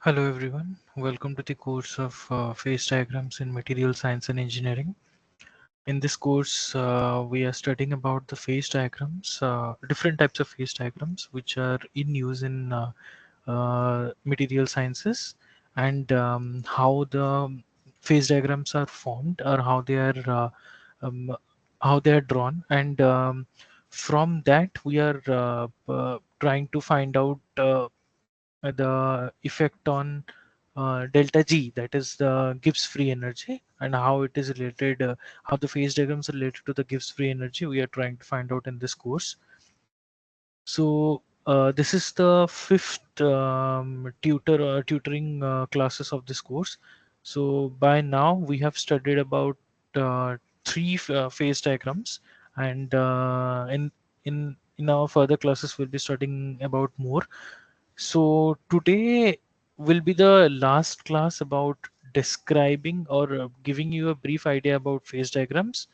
Hello everyone, welcome to the course of phase diagrams in material science and engineering. In this course, we are studying about the phase diagrams, different types of phase diagrams which are in use in material sciences, and how the phase diagrams are formed or um, how they are drawn, and from that we are trying to find out the effect on delta G, that is the Gibbs free energy, and how it is related, how the phase diagrams are related to the Gibbs free energy. We are trying to find out in this course. So this is the fifth tutoring classes of this course. So by now we have studied about three phase diagrams, and in our further classes we'll be studying about more. So today will be the last class about describing or giving you a brief idea about phase diagrams,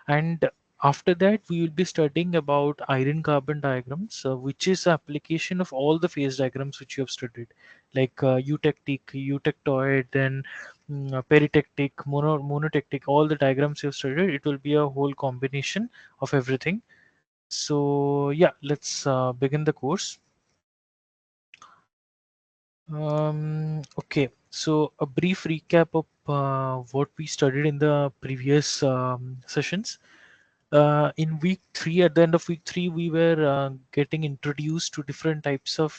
and after that we will be studying about iron carbon diagrams, which is application of all the phase diagrams which you have studied, like eutectic, eutectoid, then peritectic, monotectic, all the diagrams you have studied. It will be a whole combination of everything. So yeah, let's begin the course. Okay, so a brief recap of what we studied in the previous sessions. In week three, at the end of week three, we were getting introduced to different types of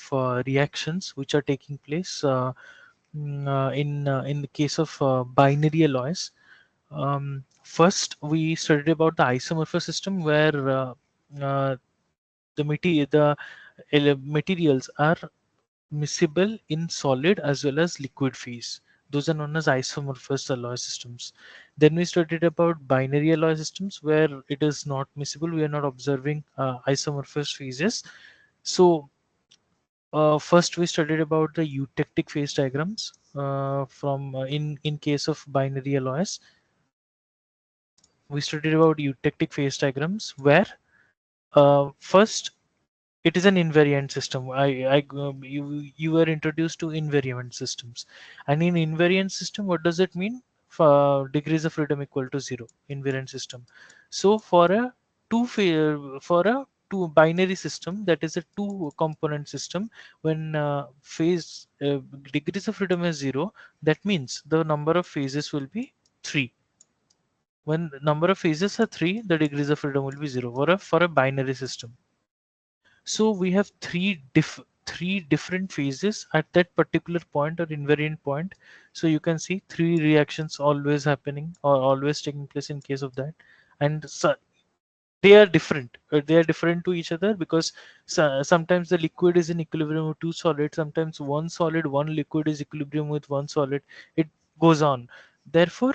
reactions which are taking place in the case of binary alloys. First, we studied about the isomorphous system, where the materials are miscible in solid as well as liquid phase. Those are known as isomorphous alloy systems. Then we studied about binary alloy systems, where it is not miscible. We are not observing isomorphous phases. So first we studied about the eutectic phase diagrams from in case of binary alloys. We studied about eutectic phase diagrams, where first it is an invariant system. You were introduced to invariant systems, and in invariant system, what does it mean? For degrees of freedom equal to zero, invariant system. So for a two binary system, that is a two component system, when phase degrees of freedom is zero, that means the number of phases will be three. When the number of phases are three, the degrees of freedom will be zero for a binary system. So we have three different phases at that particular point or invariant point. So you can see three reactions always happening or always taking place in case of that, and so they are different. They are different to each other because sometimes the liquid is in equilibrium with two solids. Sometimes one solid, one liquid is equilibrium with one solid. It goes on. Therefore,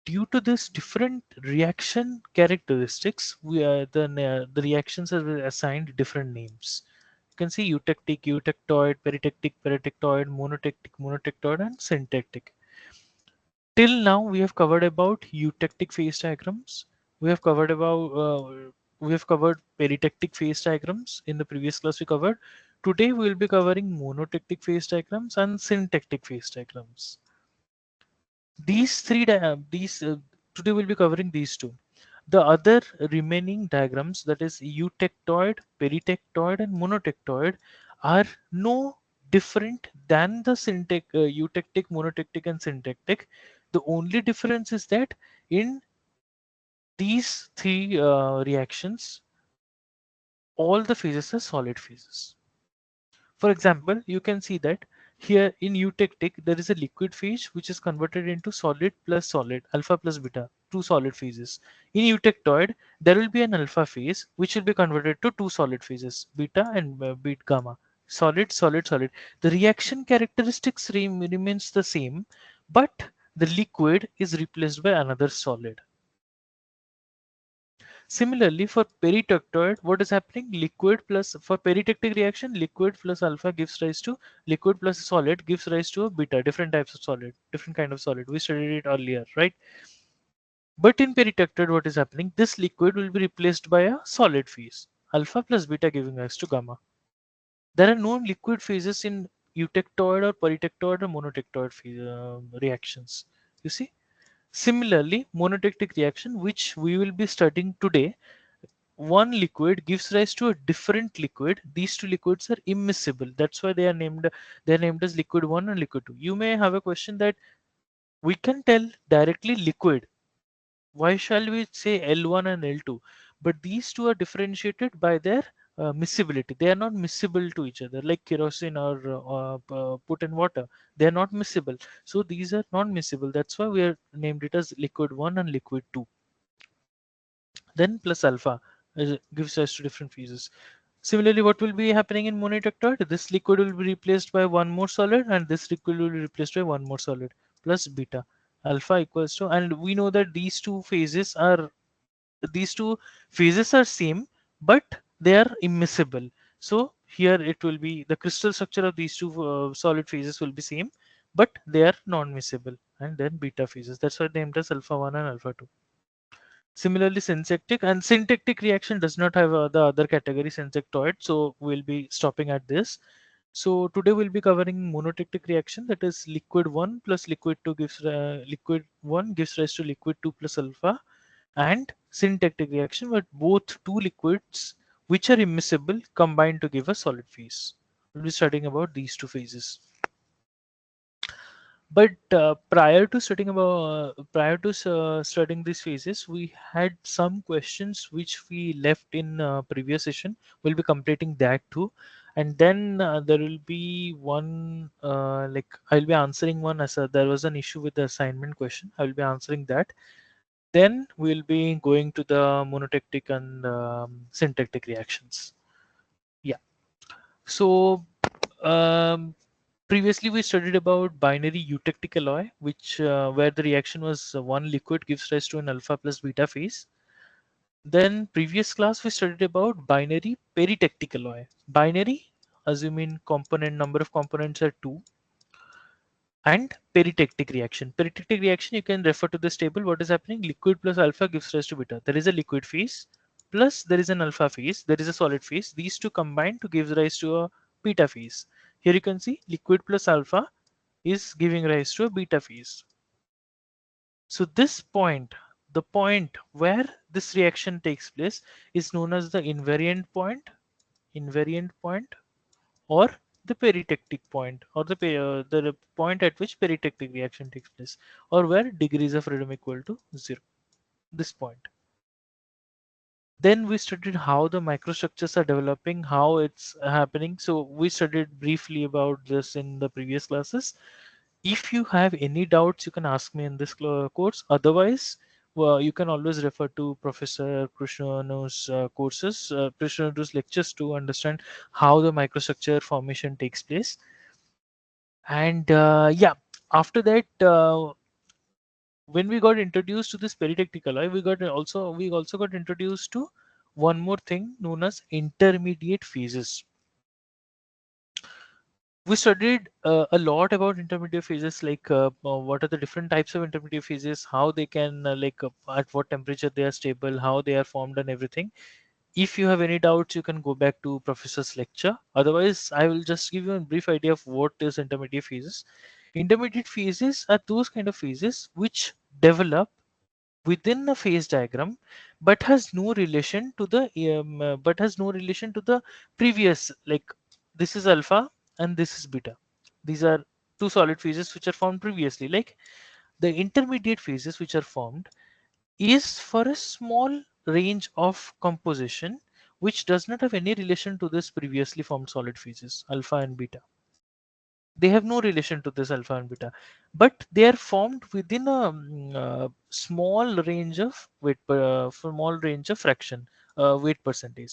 due to this different reaction characteristics, the reactions are assigned different names. You can see eutectic, eutectoid, peritectic, peritectoid, monotectoid, and syntectic. Till now, we have covered about eutectic phase diagrams. We have covered about we have covered peritectic phase diagrams in the previous class. We covered. Today, we will be covering monotectic phase diagrams and syntectic phase diagrams. These these today we'll be covering these two. The other remaining diagrams, that is eutectoid, peritectoid, and monotectoid, are no different than the eutectic, monotectic, and syntectic. The only difference is that in these three reactions, all the phases are solid phases. For example, you can see that here in eutectic, there is a liquid phase which is converted into solid plus solid, alpha plus beta, two solid phases. In eutectoid, there will be an alpha phase which will be converted to two solid phases, beta and beta gamma. Solid, solid, solid. The reaction characteristics remains the same, but the liquid is replaced by another solid. Similarly, for peritectoid, what is happening? Liquid plus, for peritectic reaction, liquid plus alpha gives rise to liquid plus solid gives rise to a beta, different types of solid, different kind of solid. We studied it earlier, right? But in peritectoid, what is happening? This liquid will be replaced by a solid phase, alpha plus beta giving rise to gamma. There are no liquid phases in eutectoid or peritectoid or monotectoid reactions. You see, similarly, monotectic reaction, which we will be studying today, one liquid gives rise to a different liquid. These two liquids are immiscible. That's why they are named as liquid 1 and liquid 2. You may have a question that we can tell directly liquid. Why shall we say L1 and L2? But these two are differentiated by their miscibility. They are not miscible to each other, like kerosene or put in water. They are not miscible. So these are non miscible. That's why we are named it as liquid 1 and liquid 2. Then plus alpha gives rise to different phases. Similarly, what will be happening in monotectoid? This liquid will be replaced by one more solid, and this liquid will be replaced by one more solid, plus beta. Alpha equals to, and we know that these two phases are same, but they are immiscible. So here it will be the crystal structure of these two solid phases will be same, but they are non-miscible, and then beta phases. That's why they named as alpha 1 and alpha 2. Similarly, syntactic and syntactic reaction does not have the other category syntactoid, so we'll be stopping at this. So today we'll be covering monotectic reaction, that is liquid 1 plus liquid 2 gives liquid 1 gives rise to liquid 2 plus alpha, and syntactic reaction where both two liquids which are immiscible combine to give a solid phase. We'll be studying about these two phases. But prior to studying these phases, we had some questions which we left in previous session. We'll be completing that too, and then there will be one like I'll be answering one as there was an issue with the assignment question. I will be answering that. Then we'll be going to the monotectic and syntactic reactions. Yeah. So um, previously we studied about binary eutectic alloy, which where the reaction was one liquid gives rise to an alpha plus beta phase. Then previous class we studied about binary peritectic alloy. Binary, assuming component number of components are two, and peritectic reaction. Peritectic reaction, you can refer to this table. What is happening? Liquid plus alpha gives rise to beta. There is a liquid phase plus there is an alpha phase. There is a solid phase. These two combine to give rise to a beta phase. Here you can see liquid plus alpha is giving rise to a beta phase. So this point, the point where this reaction takes place, is known as the invariant point, or the peritectic point, or the point at which peritectic reaction takes place, or where degrees of freedom equal to 0. This point. Then we studied how the microstructures are developing, how it's happening. So we studied briefly about this in the previous classes. If you have any doubts, you can ask me in this course. Otherwise, well, you can always refer to Professor Krishnanu's courses, Krishnanu's lectures to understand how the microstructure formation takes place. And yeah, after that, when we got introduced to this peritectic alloy, we also got introduced to one more thing known as intermediate phases. We studied a lot about intermediate phases, like what are the different types of intermediate phases, how they can at what temperature they are stable, how they are formed, and everything. If you have any doubts, you can go back to professor's lecture. Otherwise, I will just give you a brief idea of what is intermediate phases. Intermediate phases are those kind of phases which develop within a phase diagram, but has no relation to the previous, like this is alpha and this is beta. These are two solid phases which are formed previously. Like the intermediate phases which are formed is for a small range of composition which does not have any relation to this previously formed solid phases alpha and beta. They have no relation to this alpha and beta, but they are formed within a small range of small range of fraction, weight percentage.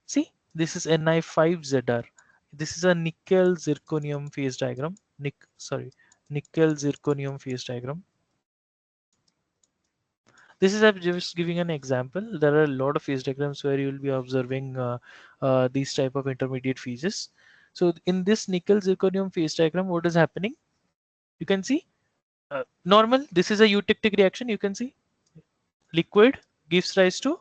See, this is Ni5Zr. This is a nickel zirconium phase diagram. Nickel zirconium phase diagram. This is I'm just giving an example. There are a lot of phase diagrams where you will be observing these type of intermediate phases. So in this nickel zirconium phase diagram, what is happening? You can see normal. This is a eutectic reaction. You can see liquid gives rise to,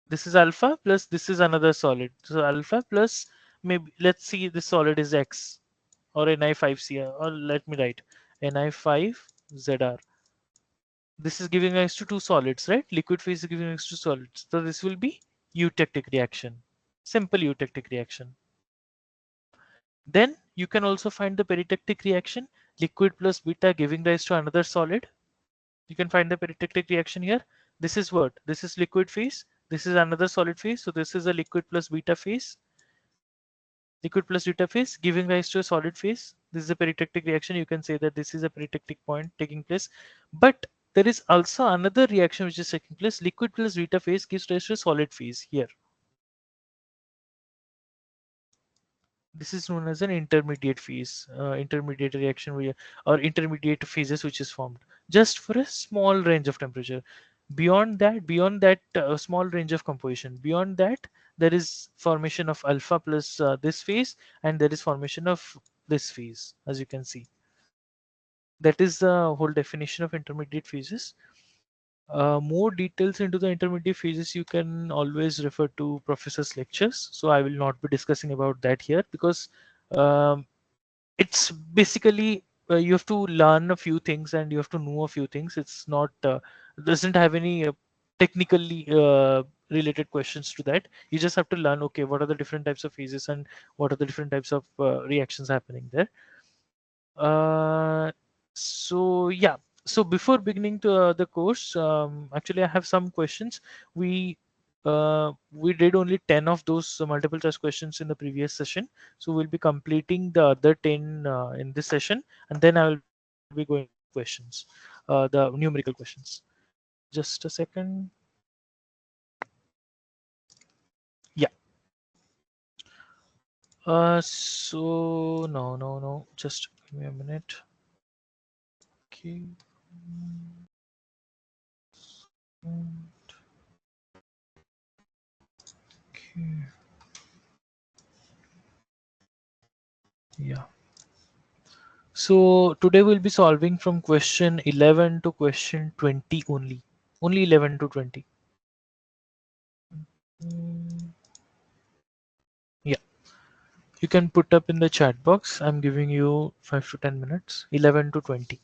this is alpha plus this is another solid. So alpha plus, maybe let's see this solid is X or Ni5Cr, or let me write Ni5Zr. This is giving rise to two solids, right? Liquid phase is giving rise to solids. So this will be eutectic reaction. Simple eutectic reaction. Then you can also find the peritectic reaction, liquid plus beta giving rise to another solid. You can find the peritectic reaction here. This is what? This is liquid phase. This is another solid phase. So this is a liquid plus beta phase. Liquid plus beta phase giving rise to a solid phase. This is a peritectic reaction. You can say that this is a peritectic point taking place. But there is also another reaction which is taking place. Liquid plus beta phase gives rise to a solid phase here. This is known as an intermediate phase, intermediate reaction or intermediate phases which is formed just for a small range of temperature. Beyond that small range of composition, beyond that there is formation of alpha plus this phase, and there is formation of this phase, as you can see. That is the whole definition of intermediate phases. More details into the intermediate phases you can always refer to professor's lectures. So I will not be discussing about that here because um, it's basically you have to learn a few things and you have to know a few things. It's not doesn't have any technically related questions to that. You just have to learn, okay, what are the different types of phases and what are the different types of reactions happening there. uh, so yeah, so before beginning to the course, actually I have some questions. We did only 10 of those multiple choice questions in the previous session, so we'll be completing the other 10 in this session, and then I will be going to questions, the numerical questions. Just a second. Yeah. So no, just give me a minute. Okay. Mm, okay. Yeah. So today we'll be solving from question 11 to question 20 only. Only 11 to 20. Mm, yeah. You can put up in the chat box. I'm giving you 5 to 10 minutes. 11 to 20.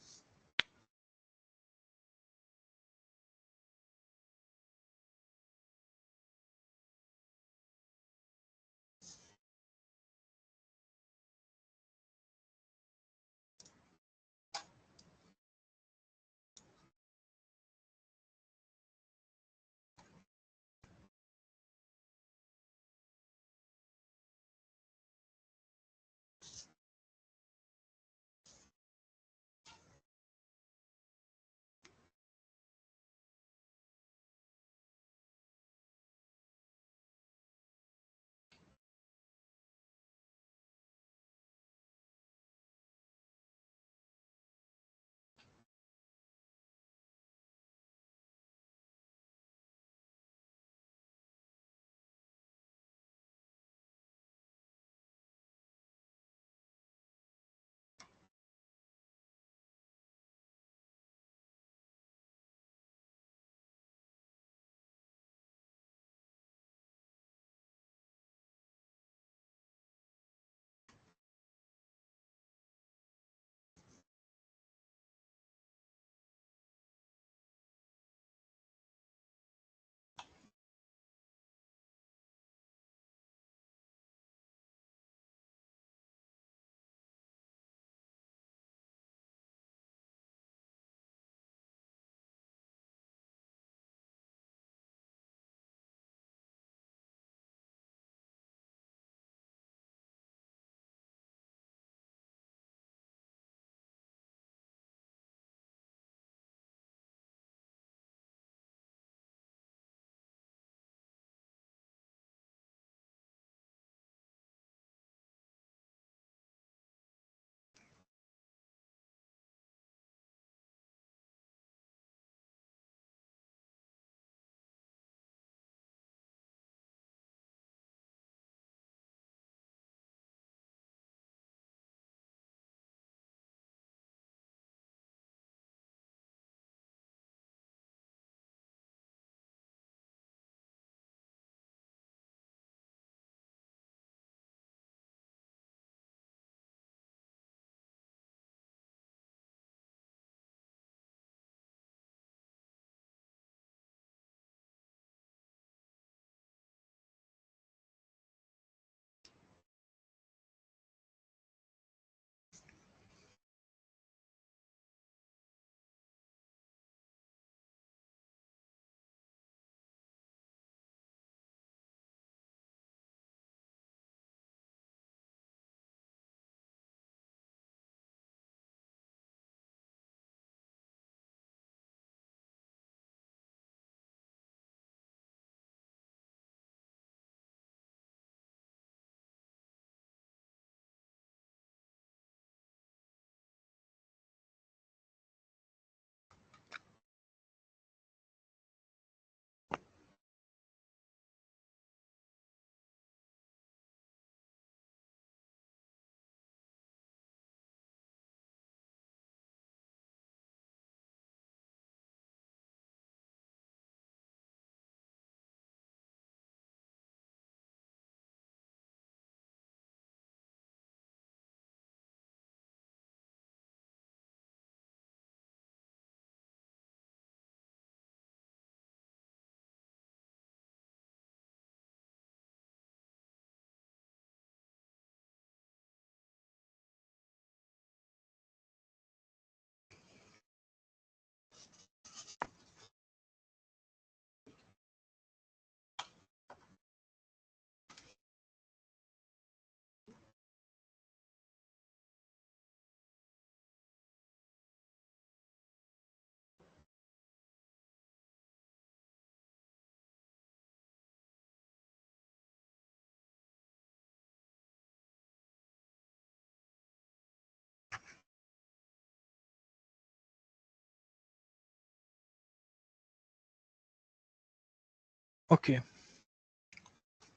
Okay,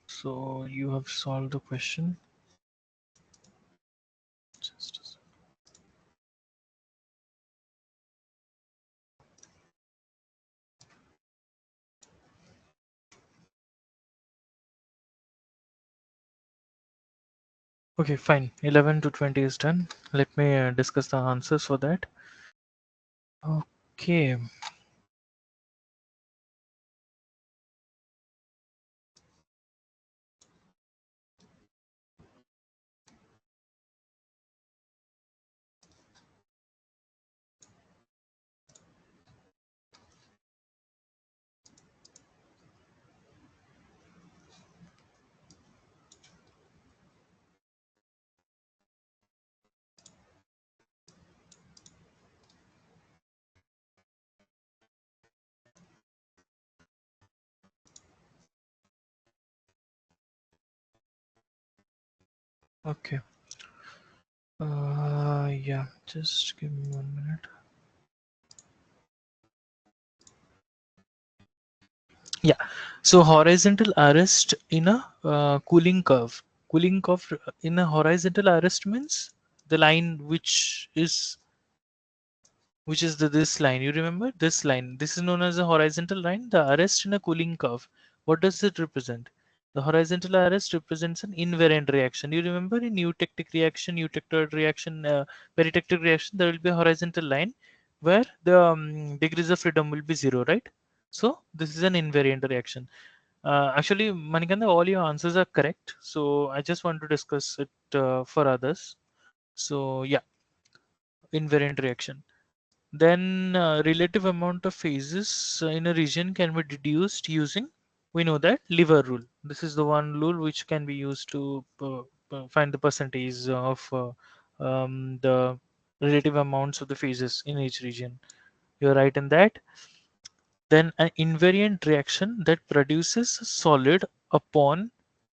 so you have solved the question. Just a sec. Okay, fine. 11 to 20 is done. Let me discuss the answers for that. Okay. Okay. Yeah, just give me 1 minute. Yeah. So horizontal arrest in a cooling curve. Cooling curve in a horizontal arrest means the line which is this line. You remember this line? This is known as a horizontal line. The arrest in a cooling curve. What does it represent? The horizontal arrest represents an invariant reaction. You remember in eutectic reaction, eutectoid reaction, peritectic reaction, there will be a horizontal line where the degrees of freedom will be zero, right? So this is an invariant reaction. Actually, Manikanda, all your answers are correct. So I just want to discuss it for others. So yeah, invariant reaction. Then relative amount of phases in a region can be deduced using, we know that, lever rule. This is the one rule which can be used to find the percentage of the relative amounts of the phases in each region. You're right in that. Then an invariant reaction that produces a solid upon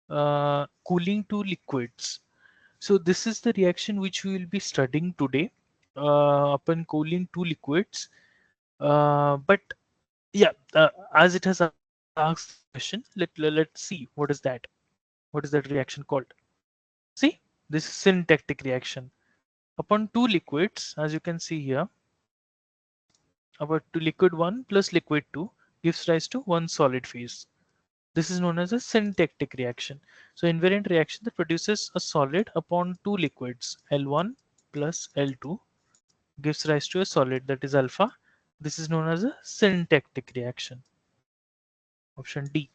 cooling to liquids. So this is the reaction which we will be studying today upon cooling to liquids. But yeah, as it has asked the question, let's see what is that reaction called. See, this is syntactic reaction upon two liquids, as you can see here. About to liquid 1 plus liquid 2 gives rise to one solid phase. This is known as a syntactic reaction. So invariant reaction that produces a solid upon two liquids, L1 plus L2, gives rise to a solid, that is alpha. This is known as a syntactic reaction. Option D.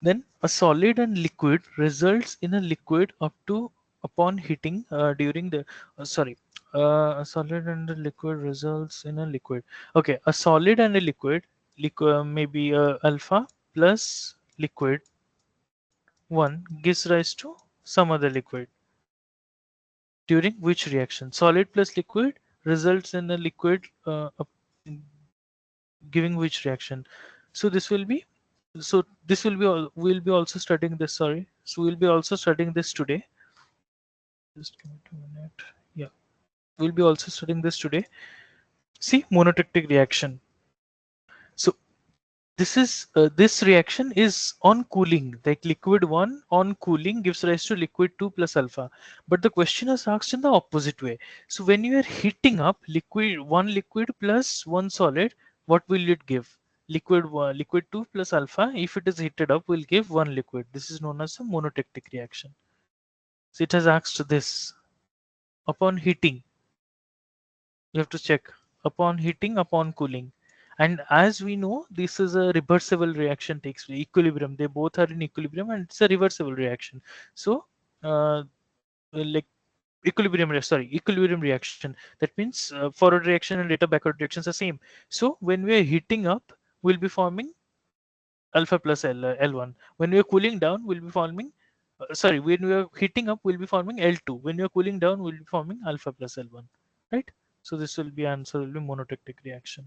Then a solid and liquid results in a liquid up to upon heating during the a solid and a liquid results in a liquid. Okay, a solid and a liquid maybe alpha plus liquid 1 gives rise to some other liquid. During which reaction? Solid plus liquid results in a liquid giving which reaction? So this will be, so this will be we'll be also studying this, sorry. So we'll be also studying this today. Just give me 2 minutes. Yeah, we'll be also studying this today. See, monotectic reaction. So this reaction is on cooling, like liquid 1 on cooling gives rise to liquid 2 plus alpha. But the question is asked in the opposite way. So when you are heating up liquid plus one solid, what will it give? Liquid 2 plus alpha, if it is heated up, will give one liquid. This is known as a monotectic reaction. So it has asked this upon heating. You have to check upon heating, upon cooling. And as we know, this is a reversible reaction takes place, equilibrium. They both are in equilibrium and it's a reversible reaction. So, like equilibrium reaction. That means forward reaction and later backward reactions are same. So when we are heating up, we'll be forming alpha plus L1. When we are cooling down, we'll be forming, when we are heating up, we'll be forming L2. When we are cooling down, we'll be forming alpha plus L1, right? So this will be answer will be monotectic reaction.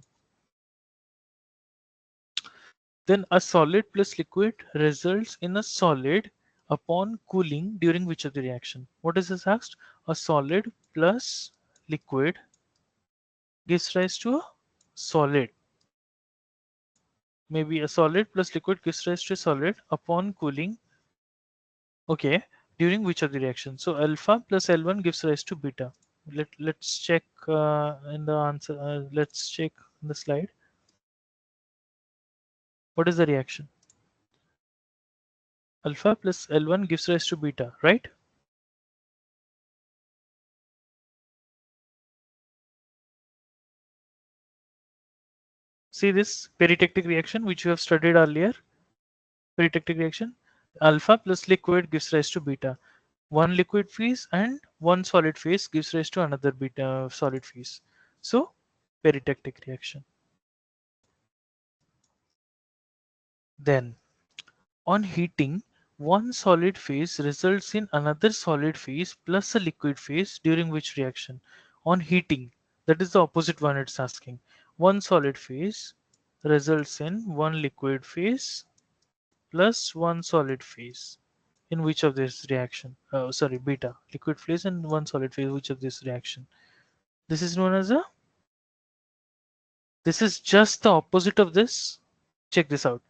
Then a solid plus liquid results in a solid upon cooling during which of the reaction? What is this asked? A solid plus liquid gives rise to a solid maybe a solid plus liquid gives rise to a solid upon cooling. Okay, during which of the reaction? So alpha plus L1 gives rise to beta. Let's check in the answer. Let's check in the slide. What is the reaction? Alpha plus L1 gives rise to beta, right? See this peritectic reaction which you have studied earlier. Peritectic reaction. Alpha plus liquid gives rise to beta. One liquid phase and one solid phase gives rise to another beta solid phase. So peritectic reaction. Then on heating, one solid phase results in another solid phase plus a liquid phase during which reaction? On heating, that is the opposite one it's asking. One solid phase results in one liquid phase plus one solid phase. In which of this reaction? Sorry, beta. Liquid phase and one solid phase, which of this reaction? This is known as a, this is just the opposite of this. Check this out.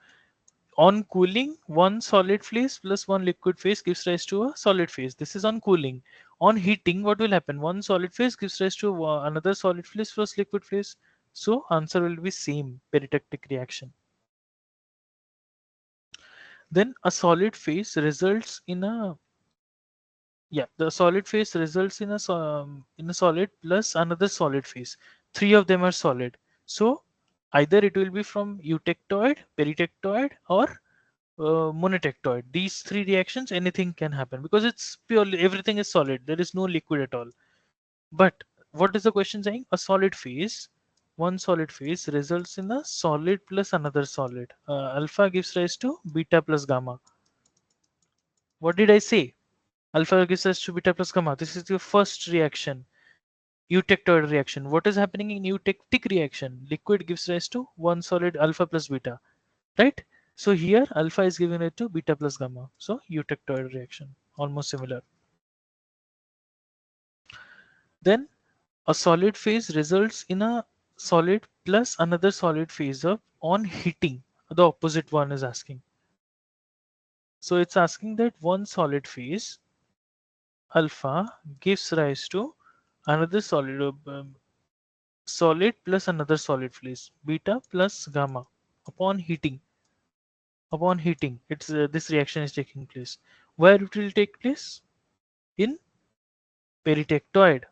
On cooling, one solid phase plus one liquid phase gives rise to a solid phase. This is on cooling. On heating, what will happen? One solid phase gives rise to another solid phase plus liquid phase. So answer will be same, peritectic reaction. Then a solid phase results in a, yeah, the solid phase results in a in a solid plus another solid phase. Three of them are solid. So either it will be from eutectoid, peritectoid, or monotectoid. These three reactions, anything can happen because it's purely everything is solid. There is no liquid at all. But what is the question saying? A solid phase, one solid phase results in a solid plus another solid. Alpha gives rise to beta plus gamma. What did I say? Alpha gives rise to beta plus gamma. This is your first reaction. Eutectoid reaction. What is happening in eutectic reaction? Liquid gives rise to one solid alpha plus beta, right? So here alpha is giving it to beta plus gamma. So eutectoid reaction, almost similar. Then a solid phase results in a solid plus another solid phase of on heating. The opposite one is asking. So it's asking that one solid phase alpha gives rise to another solid plus another solid phase beta plus gamma upon heating. Upon heating, it's this reaction is taking place. Where it will take place? In peritectoid.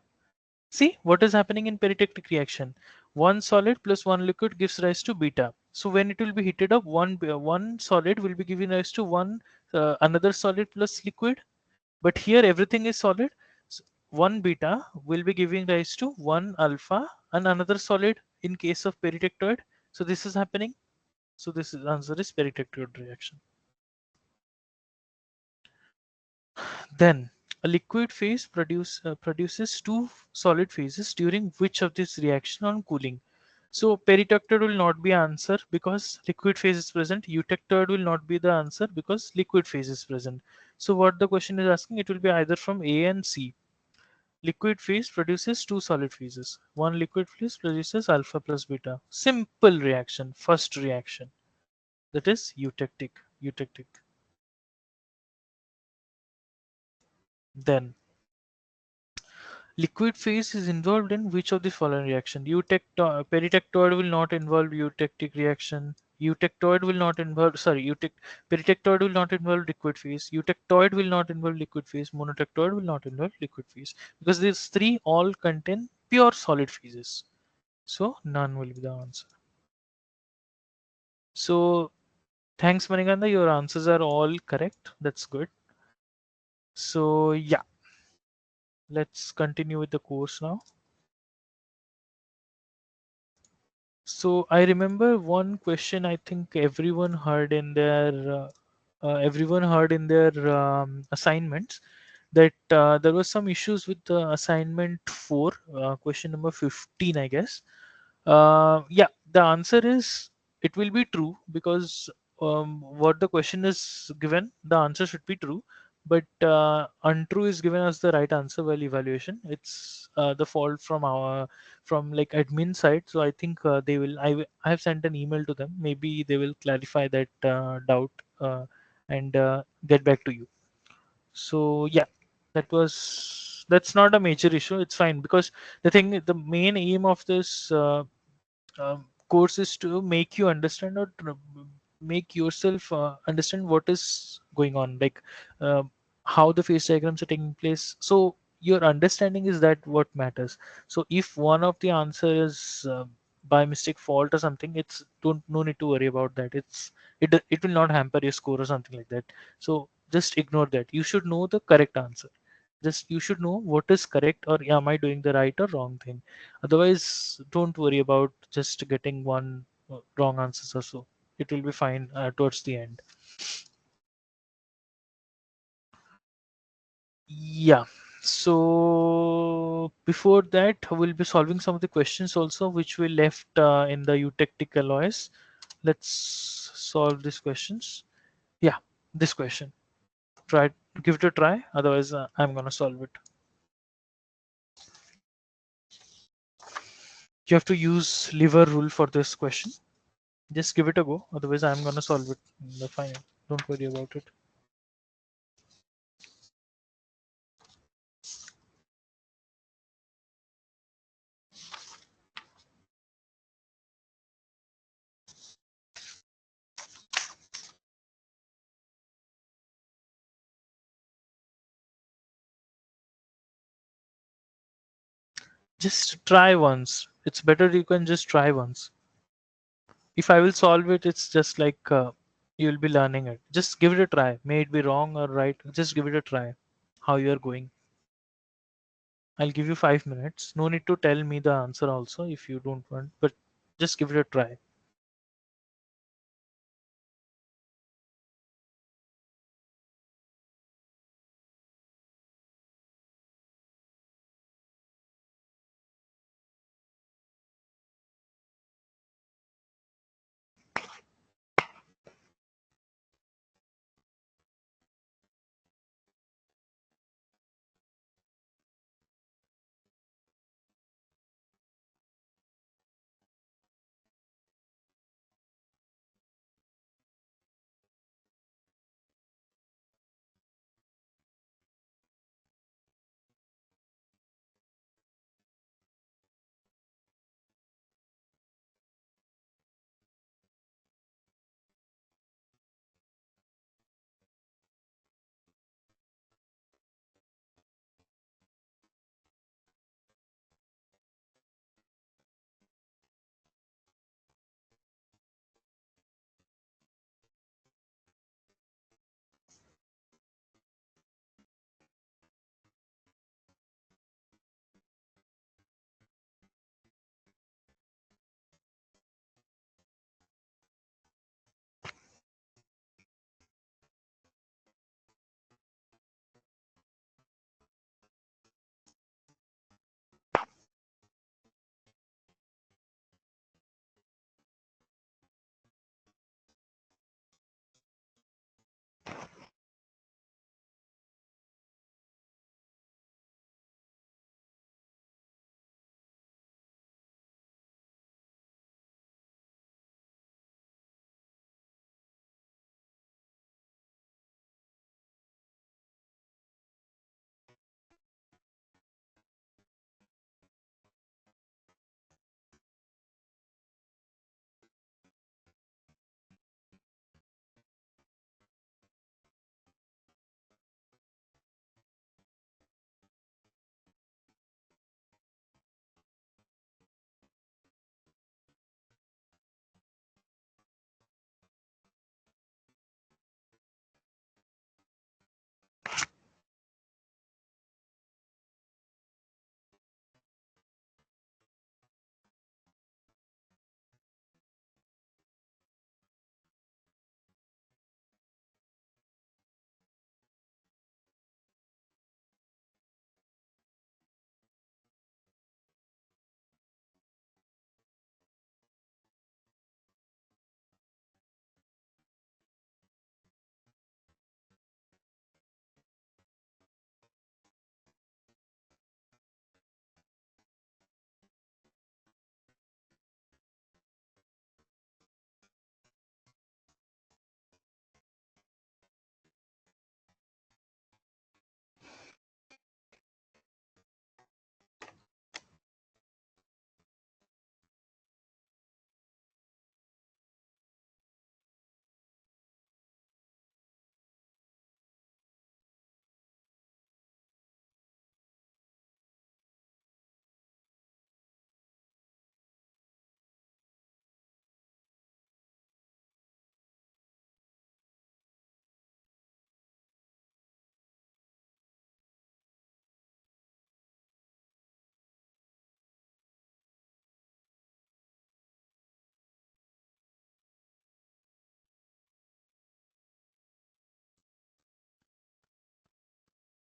See what is happening in peritectic reaction. One solid plus one liquid gives rise to beta. So when it will be heated up, one solid will be giving rise to one another solid plus liquid. But here everything is solid. So one beta will be giving rise to one alpha and another solid in case of peritectoid. So this is happening. So this is answer is peritectoid reaction. Then a liquid phase produces two solid phases during which of this reaction on cooling. So peritectoid will not be answer because liquid phase is present. Eutectoid will not be the answer because liquid phase is present. So what the question is asking, it will be either from A and C. Liquid phase produces two solid phases. One liquid phase produces alpha plus beta. Simple reaction, first reaction. That is eutectic. Eutectic. Then liquid phase is involved in which of the following reaction? Peritectoid will not involve eutectic reaction. Eutectoid will not involve, sorry, peritectoid will not involve liquid phase. Eutectoid will not involve liquid phase. Monotectoid will not involve liquid phase. Because these three all contain pure solid phases. So none will be the answer. So thanks Manikanda, your answers are all correct. That's good. So yeah, let's continue with the course now. So I remember one question I think everyone heard in their assignments that there was some issues with the assignment 4, question number 15, I guess. Yeah, the answer is it will be true because what the question is given, the answer should be true. but untrue is given as the right answer while evaluation. It's the fault from our, from like admin side. So I think they will, I have sent an email to them, maybe they will clarify that doubt, and get back to you. So yeah, that's not a major issue, it's fine, because the main aim of this course is to make you understand, or to make yourself understand what is going on, like uh, how the phase diagrams are taking place. So your understanding is that what matters. So if one of the answer is by mistake fault or something, it's don't no need to worry about that. It will not hamper your score or something like that. So just ignore that. You should know the correct answer. Just you should know what is correct, or am I doing the right or wrong thing. Otherwise, don't worry about just getting one wrong answers or so. It will be fine towards the end. Yeah. So before that, we'll be solving some of the questions also, which we left in the eutectic alloys. Let's solve these questions. Yeah, this question. Try, give it a try. Otherwise, I'm gonna solve it. You have to use lever rule for this question. Just give it a go. Otherwise, I'm gonna solve it in the final. Don't worry about it. Just try once. It's better you can just try once. If I will solve it, it's just like you'll be learning it. Just give it a try. May it be wrong or right. Just give it a try. How you are going. I'll give you 5 minutes. No need to tell me the answer also if you don't want, but just give it a try.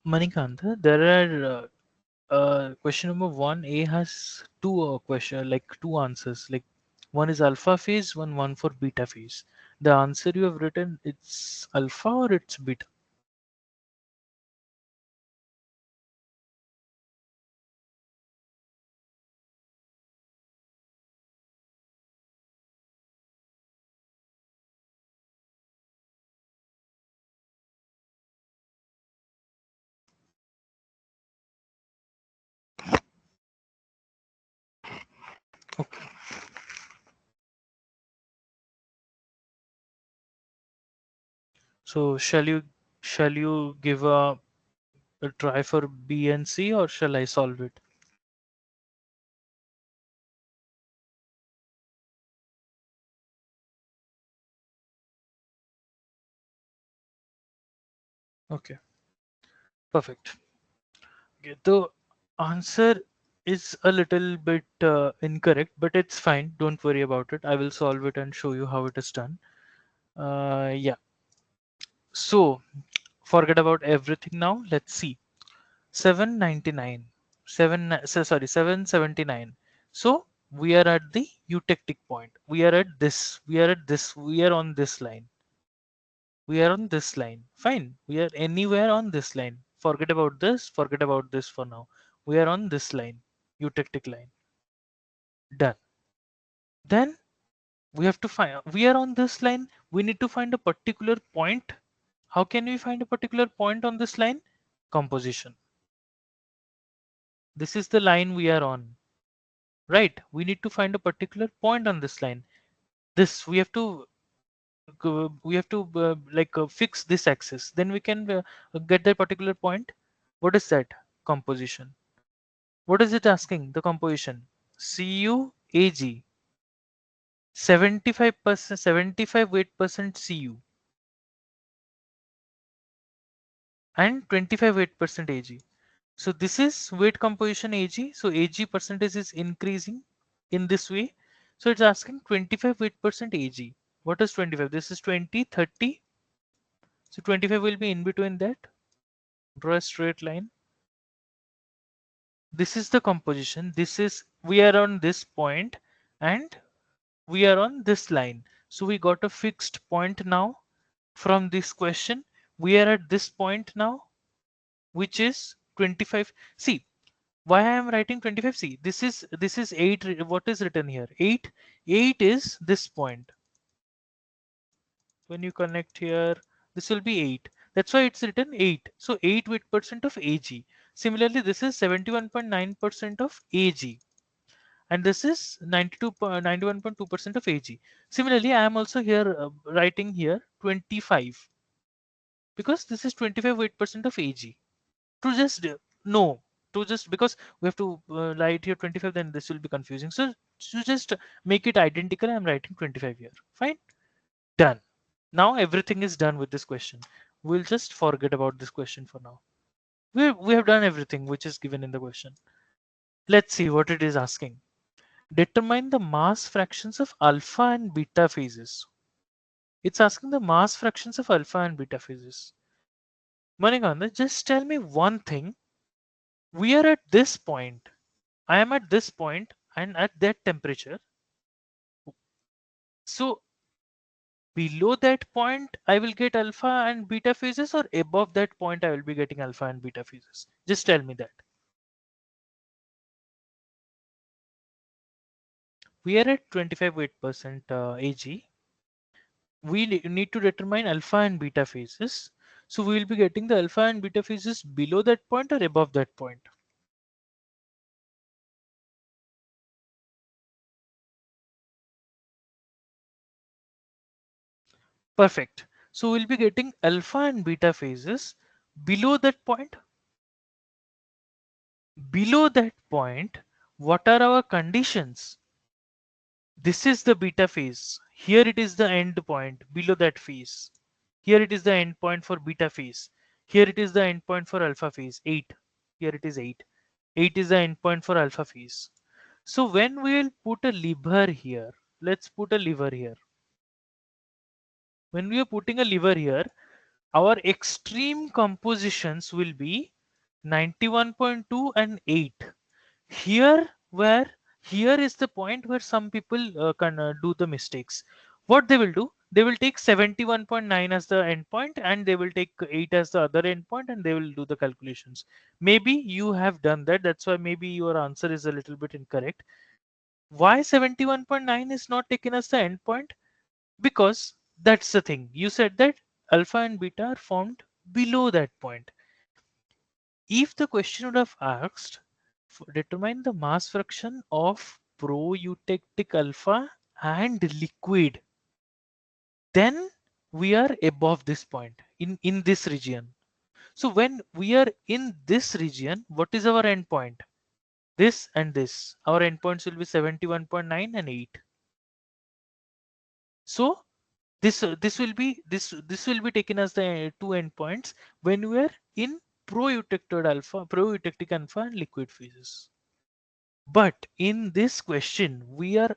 Manikanta, there are question number one A has two question like two answers. Like one is alpha phase, one for beta phase. The answer you have written, it's alpha or it's beta. Okay. So shall you give a try for B and C, or shall I solve it? Okay, perfect. Okay, the answer is a little bit incorrect, but it's fine. Don't worry about it. I will solve it and show you how it is done. Yeah. So forget about everything now. Let's see. 799. 779. So we are at the eutectic point. We are at this. We are at this. We are on this line. We are on this line. Fine. We are anywhere on this line. Forget about this. Forget about this for now. We are on this line. Eutectic line. Done. Then we have to find, we are on this line. We need to find a particular point. How can we find a particular point on this line? Composition. This is the line we are on, right? We need to find a particular point on this line. This we have to fix this axis. Then we can get that particular point. What is that? Composition. What is it asking? The composition. CuAg. 75%, 75 weight% Cu and 25 weight% Ag. So this is weight composition Ag. So Ag percentage is increasing in this way. So it's asking 25 weight% Ag. What is 25? This is 20, 30. So 25 will be in between that. Draw a straight line. This is the composition. This is, we are on this point and we are on this line. So we got a fixed point now from this question. We are at this point now, which is 25. See, why I am writing 25? See, this is 8. What is written here? 8. 8 is this point. When you connect here, this will be 8. That's why it's written 8. So 8 weight% of Ag. Similarly, this is 71.9% of Ag. And this is 91.2% of Ag. Similarly, I am also here writing here 25, because this is 25 weight% of Ag. To just no, to just, because we have to write here 25, then this will be confusing. So to just make it identical, I'm writing 25 here. Fine, done. Now everything is done with this question. We'll just forget about this question for now. We have done everything which is given in the question. Let's see what it is asking. Determine the mass fractions of alpha and beta phases. It's asking the mass fractions of alpha and beta phases. Manikanda, just tell me one thing. We are at this point. I am at this point and at that temperature. So below that point, I will get alpha and beta phases, or above that point, I will be getting alpha and beta phases. Just tell me that. We are at 25 weight% Ag. We need to determine alpha and beta phases. So we will be getting the alpha and beta phases below that point or above that point. Perfect. So we'll be getting alpha and beta phases below that point. Below that point, what are our conditions? This is the beta phase. Here it is the end point below that phase. Here it is the end point for beta phase. Here it is the end point for alpha phase. 8. Here it is 8. 8 is the end point for alpha phase. So when we will put a lever here, let's put a lever here. When we are putting a lever here, our extreme compositions will be 91.2 and 8. Here where here is the point where some people can do the mistakes. What they will do, they will take 71.9 as the endpoint and they will take 8 as the other endpoint and they will do the calculations. Maybe you have done that, that's why maybe your answer is a little bit incorrect. Why 71.9 is not taken as the endpoint? Because that's the thing, you said that alpha and beta are formed below that point. If the question would have asked, determine the mass fraction of proeutectic alpha and liquid, then we are above this point in this region. So when we are in this region, what is our endpoint? This and this. Our endpoints will be 71.9 and 8. So this will be taken as the two endpoints when we are in proeutectic alpha and liquid phases. But in this question, we are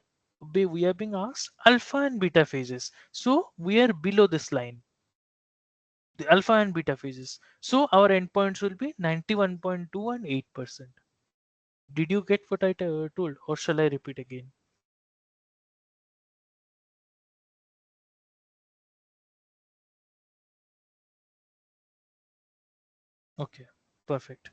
being asked alpha and beta phases. So we are below this line, the alpha and beta phases. So our endpoints will be 91.2 and 8%. Did you get what I told, or shall I repeat again? Okay, perfect.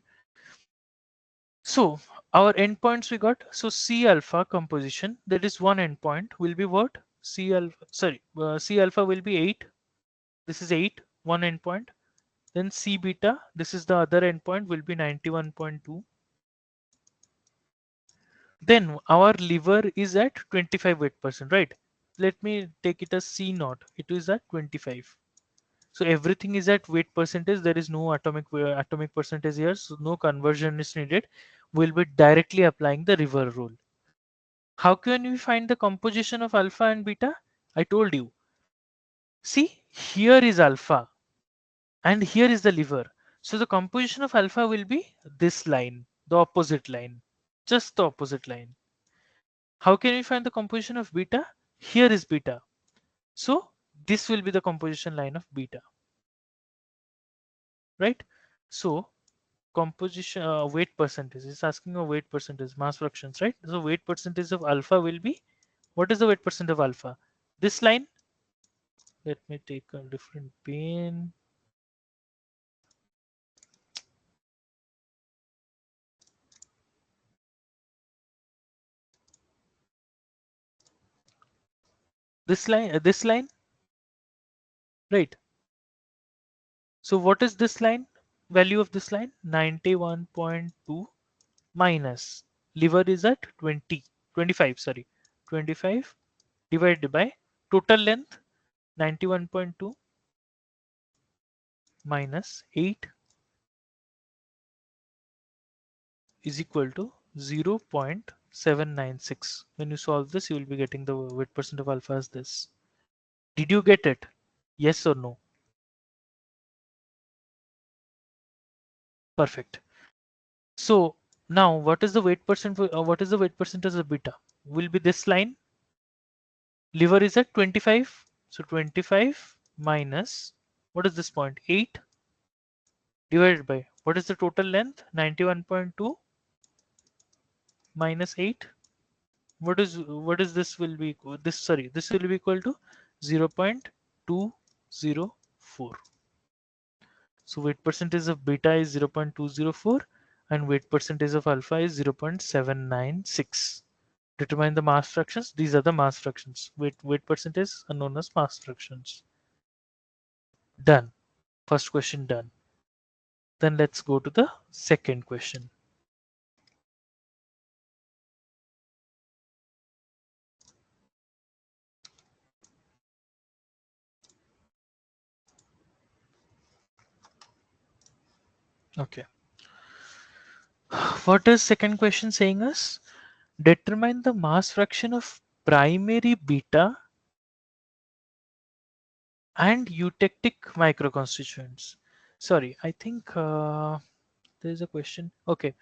So our endpoints we got. So C alpha composition, that is one endpoint, will be what? C alpha, sorry, C alpha will be 8. This is 8, one endpoint. Then C beta, this is the other endpoint, will be 91.2. Then our liver is at 25 weight percent, right? Let me take it as C naught. It is at 25. So everything is at weight percentage. There is no atomic percentage here, so no conversion is needed. We'll be directly applying the river rule. How can we find the composition of alpha and beta? I told you. See, here is alpha and here is the liver. So the composition of alpha will be this line, the opposite line, just the opposite line. How can we find the composition of beta? Here is beta. So this will be the composition line of beta, right? So composition weight percentage is asking a weight percentage, mass fractions, right? So weight percentage of alpha will be, what is the weight percent of alpha? This line. Let me take a different pen. This line, right? So what is this line? Value of this line 91.2 minus liver is at 20, 25, sorry, 25 divided by total length 91.2 minus 8 is equal to 0.796. When you solve this, you will be getting the weight percent of alpha as this. Did you get it? Yes or no? Perfect. So now what is the weight percent what is the weight percentage of beta? Will be this line. Liver is at 25. So 25 minus, what is this point? 8 divided by, what is the total length? 91.2 minus 8. What is this will be this, sorry, this will be equal to 0.204. So weight percentage of beta is 0.204 and weight percentage of alpha is 0.796. Determine the mass fractions. These are the mass fractions. Weight percentage are known as mass fractions. Done. First question done. Then let's go to the second question. Okay. What is second question saying us? Determine the mass fraction of primary beta and eutectic microconstituents. Sorry, I think there's a question. Okay,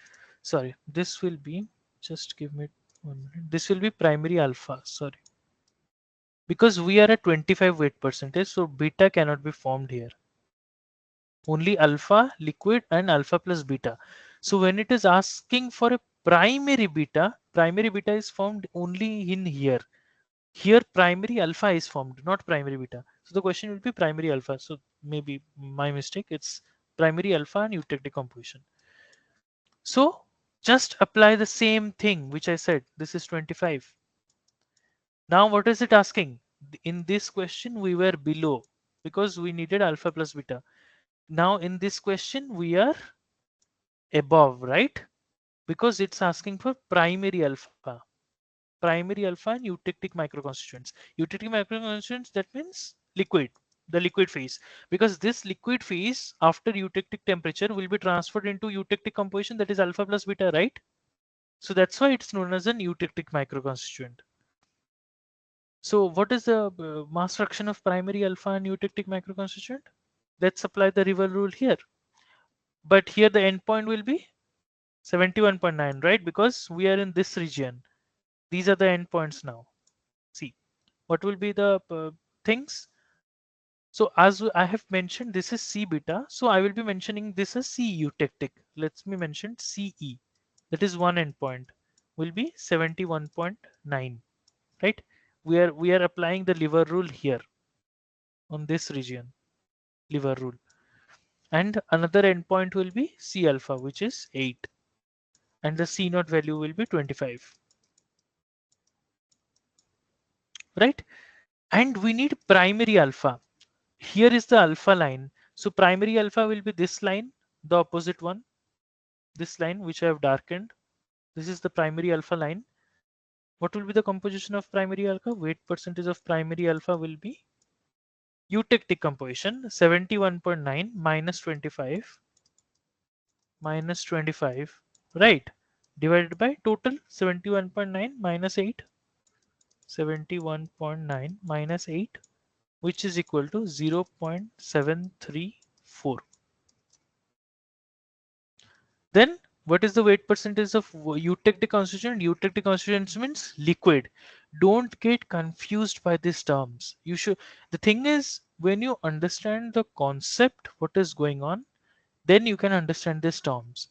sorry. This will be, just give me 1 minute. This will be primary alpha. Sorry, because we are at 25 weight percentage, so beta cannot be formed here. Only alpha liquid and alpha plus beta. So when it is asking for a primary beta is formed only in here. Here primary alpha is formed, not primary beta. So the question will be primary alpha. So maybe my mistake. It's primary alpha and eutectic decomposition. So just apply the same thing which I said. This is 25. Now what is it asking? In this question we were below because we needed alpha plus beta. Now in this question we are above, right? Because it's asking for primary alpha and eutectic microconstituents. Eutectic microconstituents, that means liquid, the liquid phase. Because this liquid phase after eutectic temperature will be transferred into eutectic composition, that is alpha plus beta, right? So that's why it's known as an eutectic microconstituent. So what is the mass fraction of primary alpha and eutectic microconstituent? Let's apply the river rule here. But here the endpoint will be 71.9, right? Because we are in this region. These are the endpoints now. See, what will be the things? So as I have mentioned, this is C beta. So I will be mentioning this as C eutectic. Let me mention CE. That is one endpoint. Will be 71.9, right? We are applying the lever rule here on this region, lever rule. And another endpoint will be C alpha, which is 8. And the C naught value will be 25, right? And we need primary alpha. Here is the alpha line. So primary alpha will be this line, the opposite one, this line which I have darkened. This is the primary alpha line. What will be the composition of primary alpha? Weight percentage of primary alpha will be eutectic composition 71.9 minus 25, right? Divided by total 71.9 minus 8, 71.9 minus 8, which is equal to 0.734. Then what is the weight percentage of eutectic constituent? Eutectic constituents means liquid. Don't get confused by these terms. You should. The thing is, when you understand the concept, what is going on, then you can understand these terms.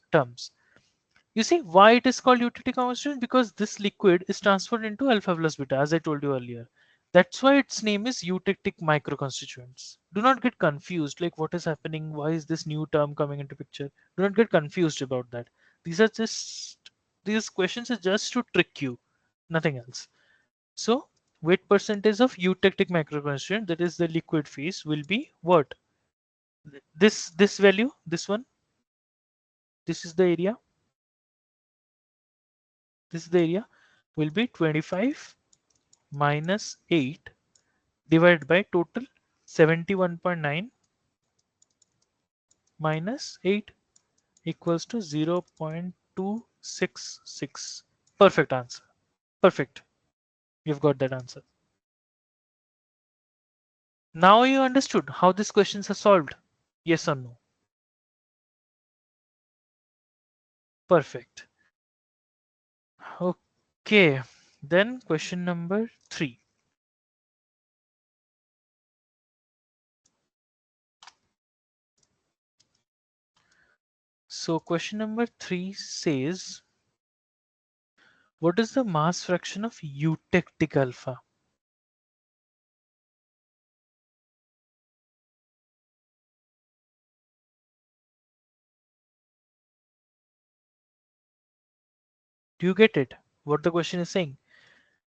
You see why it is called eutectic constituent? Because this liquid is transferred into alpha plus beta, as I told you earlier. That's why its name is eutectic microconstituents. Do not get confused, like what is happening? Why is this new term coming into picture? Do not get confused about that. These are just these questions are just to trick you, nothing else. So weight percentage of eutectic microconstituent, that is the liquid phase, will be what? This value, this one, this is the area, this is the area, will be 25 minus 8 divided by total 71.9 minus 8 equals to 0.266. Perfect answer. Perfect. You've got that answer. Now you understood how these questions are solved. Yes or no? Perfect. Okay. Then question number 3. So question number 3 says, what is the mass fraction of eutectic alpha? Do you get it? What the question is saying?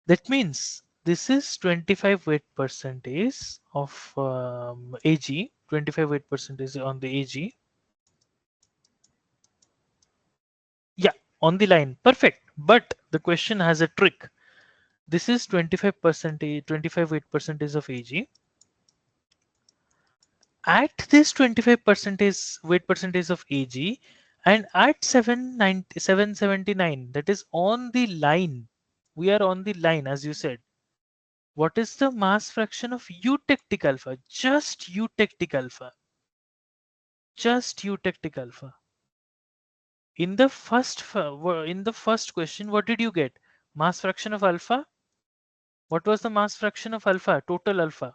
That means this is 25 weight percentage of Ag, 25 weight percentage on the Ag. Yeah, on the line. Perfect. But the question has a trick. This is 25 percentage, 25 weight percentage of Ag. At this 25 percentage weight percentage of Ag and at 779, that is on the line. We are on the line, as you said. What is the mass fraction of eutectic alpha? Just eutectic alpha. Just eutectic alpha. In the first question, what did you get? Mass fraction of alpha. What was the mass fraction of alpha? Total alpha.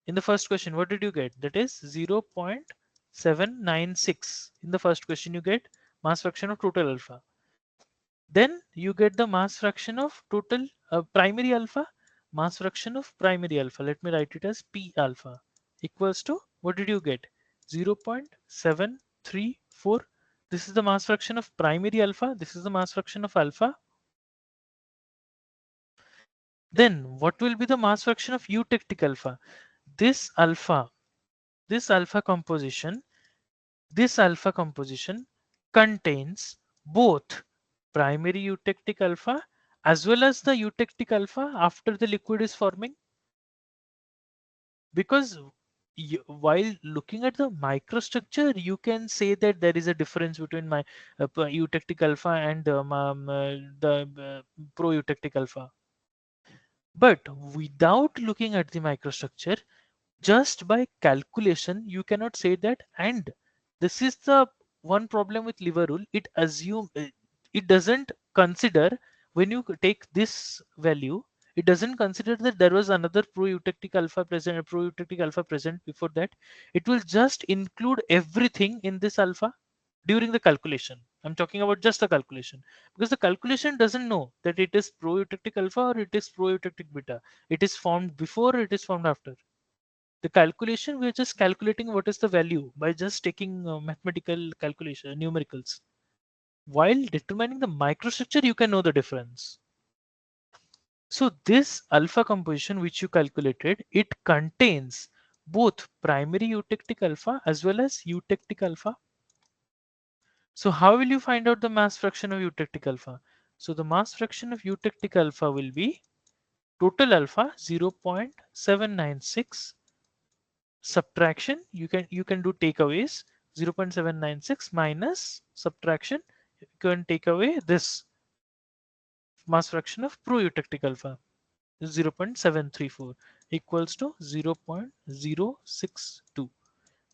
In the first question, what did you get? That is 0.796. In the first question, you get mass fraction of total alpha. Then you get the mass fraction of total primary alpha, mass fraction of primary alpha. Let me write it as P alpha equals to, what did you get? 0.734. This is the mass fraction of primary alpha. This is the mass fraction of alpha. Then what will be the mass fraction of eutectic alpha? This alpha, this alpha composition, this alpha composition contains both primary eutectic alpha as well as the eutectic alpha after the liquid is forming. Because while looking at the microstructure, you can say that there is a difference between my eutectic alpha and the pro-eutectic alpha. But without looking at the microstructure, just by calculation, you cannot say that. And this is the one problem with liver rule. It doesn't consider, when you take this value, it doesn't consider that there was another pro-eutectic alpha present before that. It will just include everything in this alpha during the calculation. I'm talking about just the calculation, because the calculation doesn't know that it is pro-eutectic alpha or it is pro-eutectic beta. It is formed before or it is formed after. The calculation, we're just calculating what is the value by just taking mathematical calculation, numericals. While determining the microstructure, you can know the difference. So this alpha composition which you calculated, it contains both primary eutectic alpha as well as eutectic alpha. So how will you find out the mass fraction of eutectic alpha? So the mass fraction of eutectic alpha will be total alpha 0.796 subtraction. You can do takeaways. 0.796 minus subtraction, you can take away this mass fraction of pro-eutectic alpha, 0.734 equals to 0.062.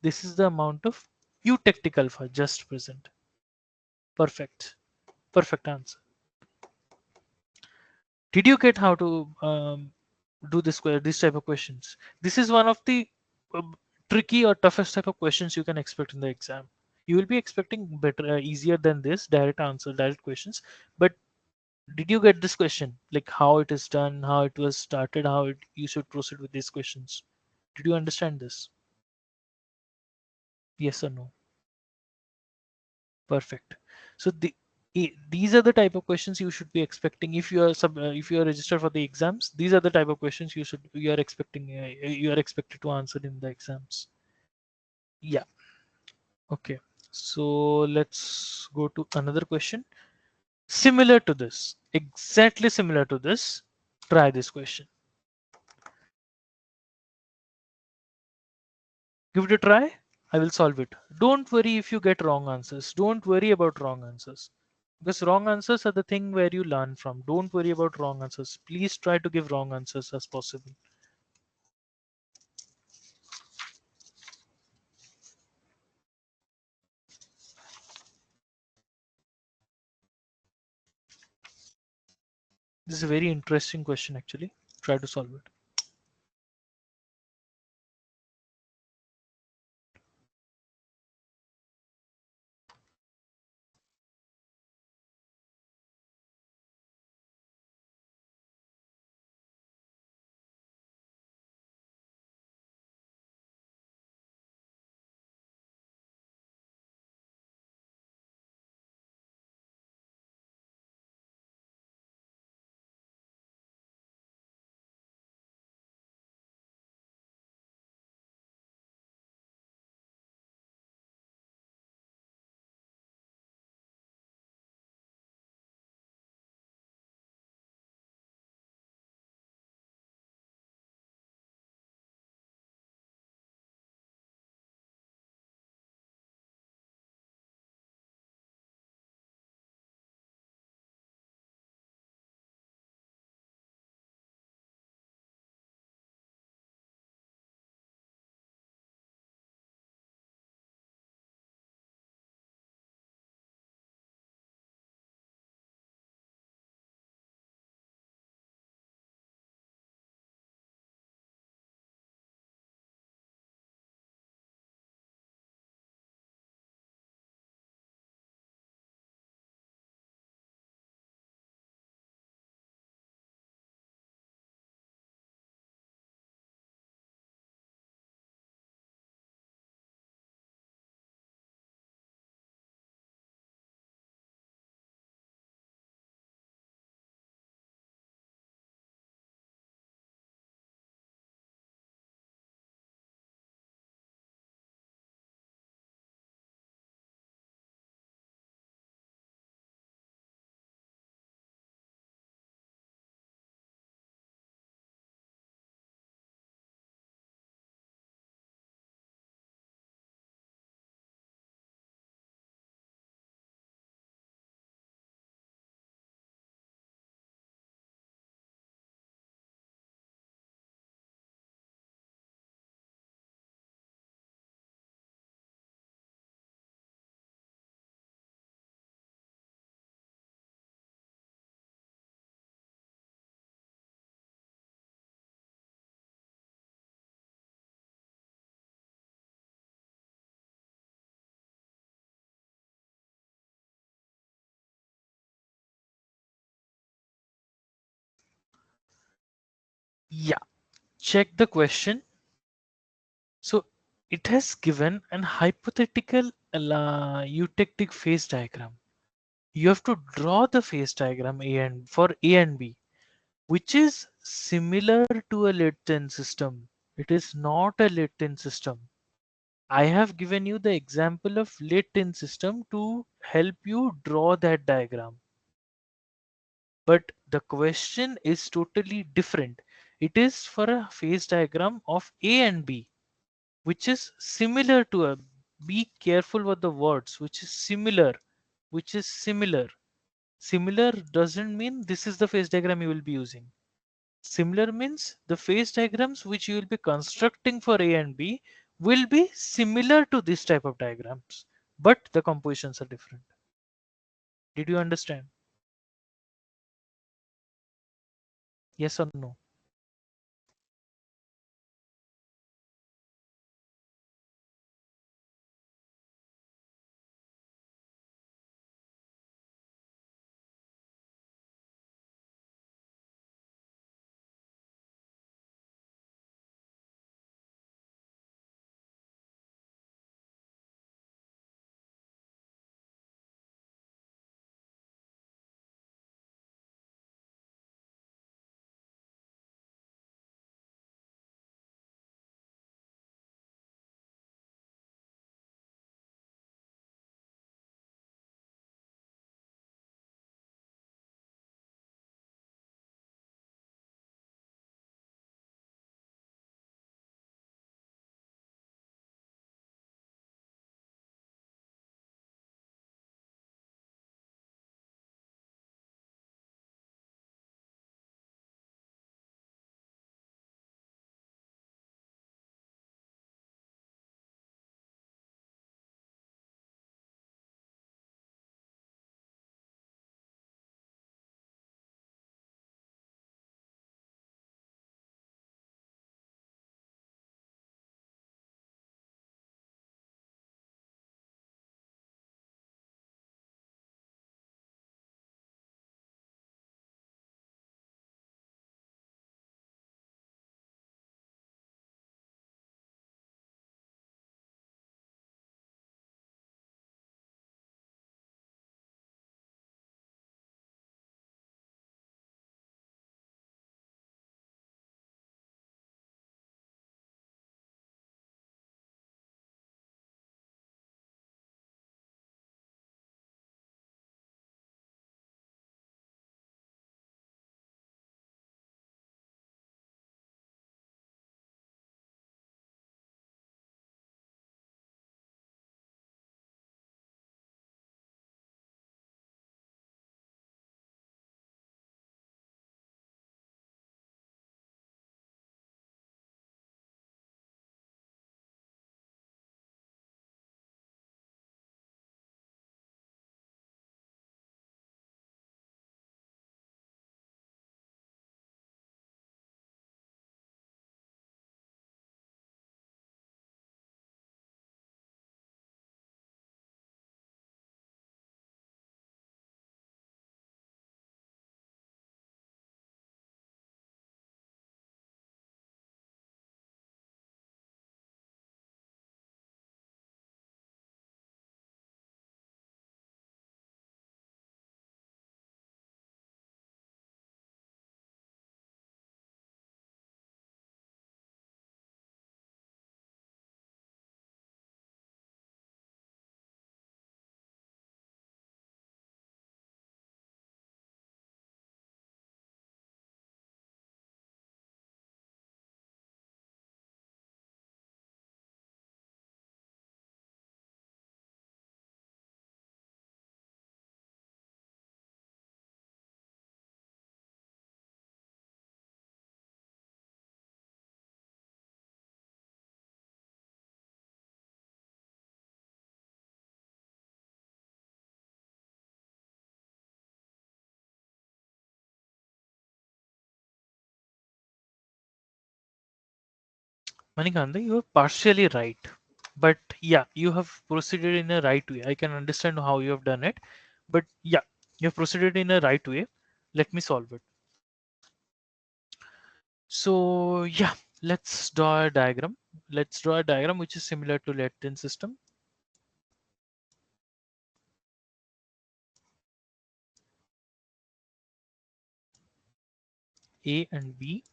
This is the amount of eutectic alpha just present. Perfect. Perfect answer. Did you get how to do this type of questions? This is one of the tricky or toughest type of questions you can expect in the exam. You will be expecting better, easier than this direct answer, direct questions. But did you get this question? Like how it is done, how it was started, you should proceed with these questions. Did you understand this? Yes or no? Perfect. So these are the type of questions you should be expecting if you are if you are registered for the exams. These are the type of questions you are expecting, you are expected to answer in the exams. Yeah. Okay. So let's go to another question similar to this, exactly similar to this. Try this question. Give it a try. I will solve it. Don't worry if you get wrong answers. Don't worry about wrong answers. Because wrong answers are the thing where you learn from. Don't worry about wrong answers. Please try to give wrong answers as possible. This is a very interesting question actually. Try to solve it. Yeah, check the question. So it has given an hypothetical eutectic phase diagram. You have to draw the phase diagram A and for A and B, which is similar to a latent system. It is not a latent system. I have given you the example of latent system to help you draw that diagram. But the question is totally different. It is for a phase diagram of A and B, which is similar to a, be careful with the words, which is similar, which is similar. Similar doesn't mean this is the phase diagram you will be using. Similar means the phase diagrams which you will be constructing for A and B will be similar to this type of diagrams, but the compositions are different. Did you understand? Yes or no? Manikanda, you are partially right. But yeah, you have proceeded in a right way. I can understand how you have done it. But yeah, you have proceeded in a right way. Let me solve it. So yeah, let's draw a diagram. Let's draw a diagram which is similar to Latin system. A and B.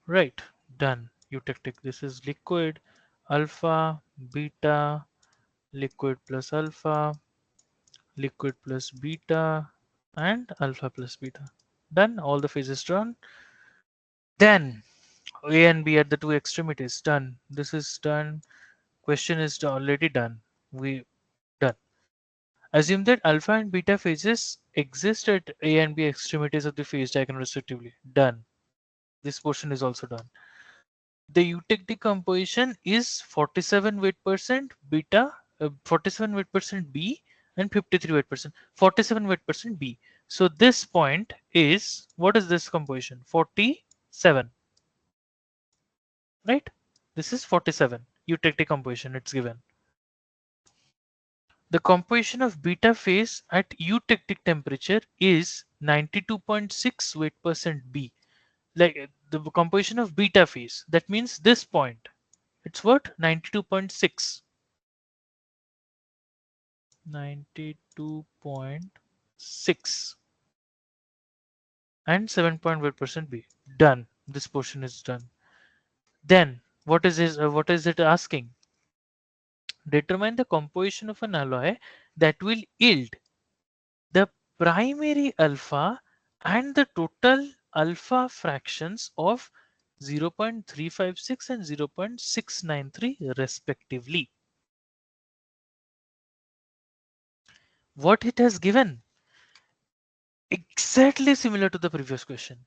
Right, done. You take this is liquid, alpha, beta, liquid plus alpha, liquid plus beta, and alpha plus beta. Done. All the phases drawn. Then A and B at the two extremities. Done. This is done. Question is already done. We done. Assume that alpha and beta phases exist at A and B extremities of the phase diagram respectively. Done. This portion is also done. The Utic decomposition is 47 weight percent beta, 47 weight percent B, and 53 weight percent. 47 weight percent B. So this point is, what is this composition? 47, right? This is 47. Utic decomposition, it's given. The composition of beta phase at eutectic temperature is 92.6 weight percent B. Like the composition of beta phase. That means this point. It's what? 92.6. 92.6 and 7.1% B. Done. This portion is done. Then what is it asking? Determine the composition of an alloy that will yield the primary alpha and the total alpha fractions of 0.356 and 0.693 respectively. What it has given? Exactly similar to the previous question.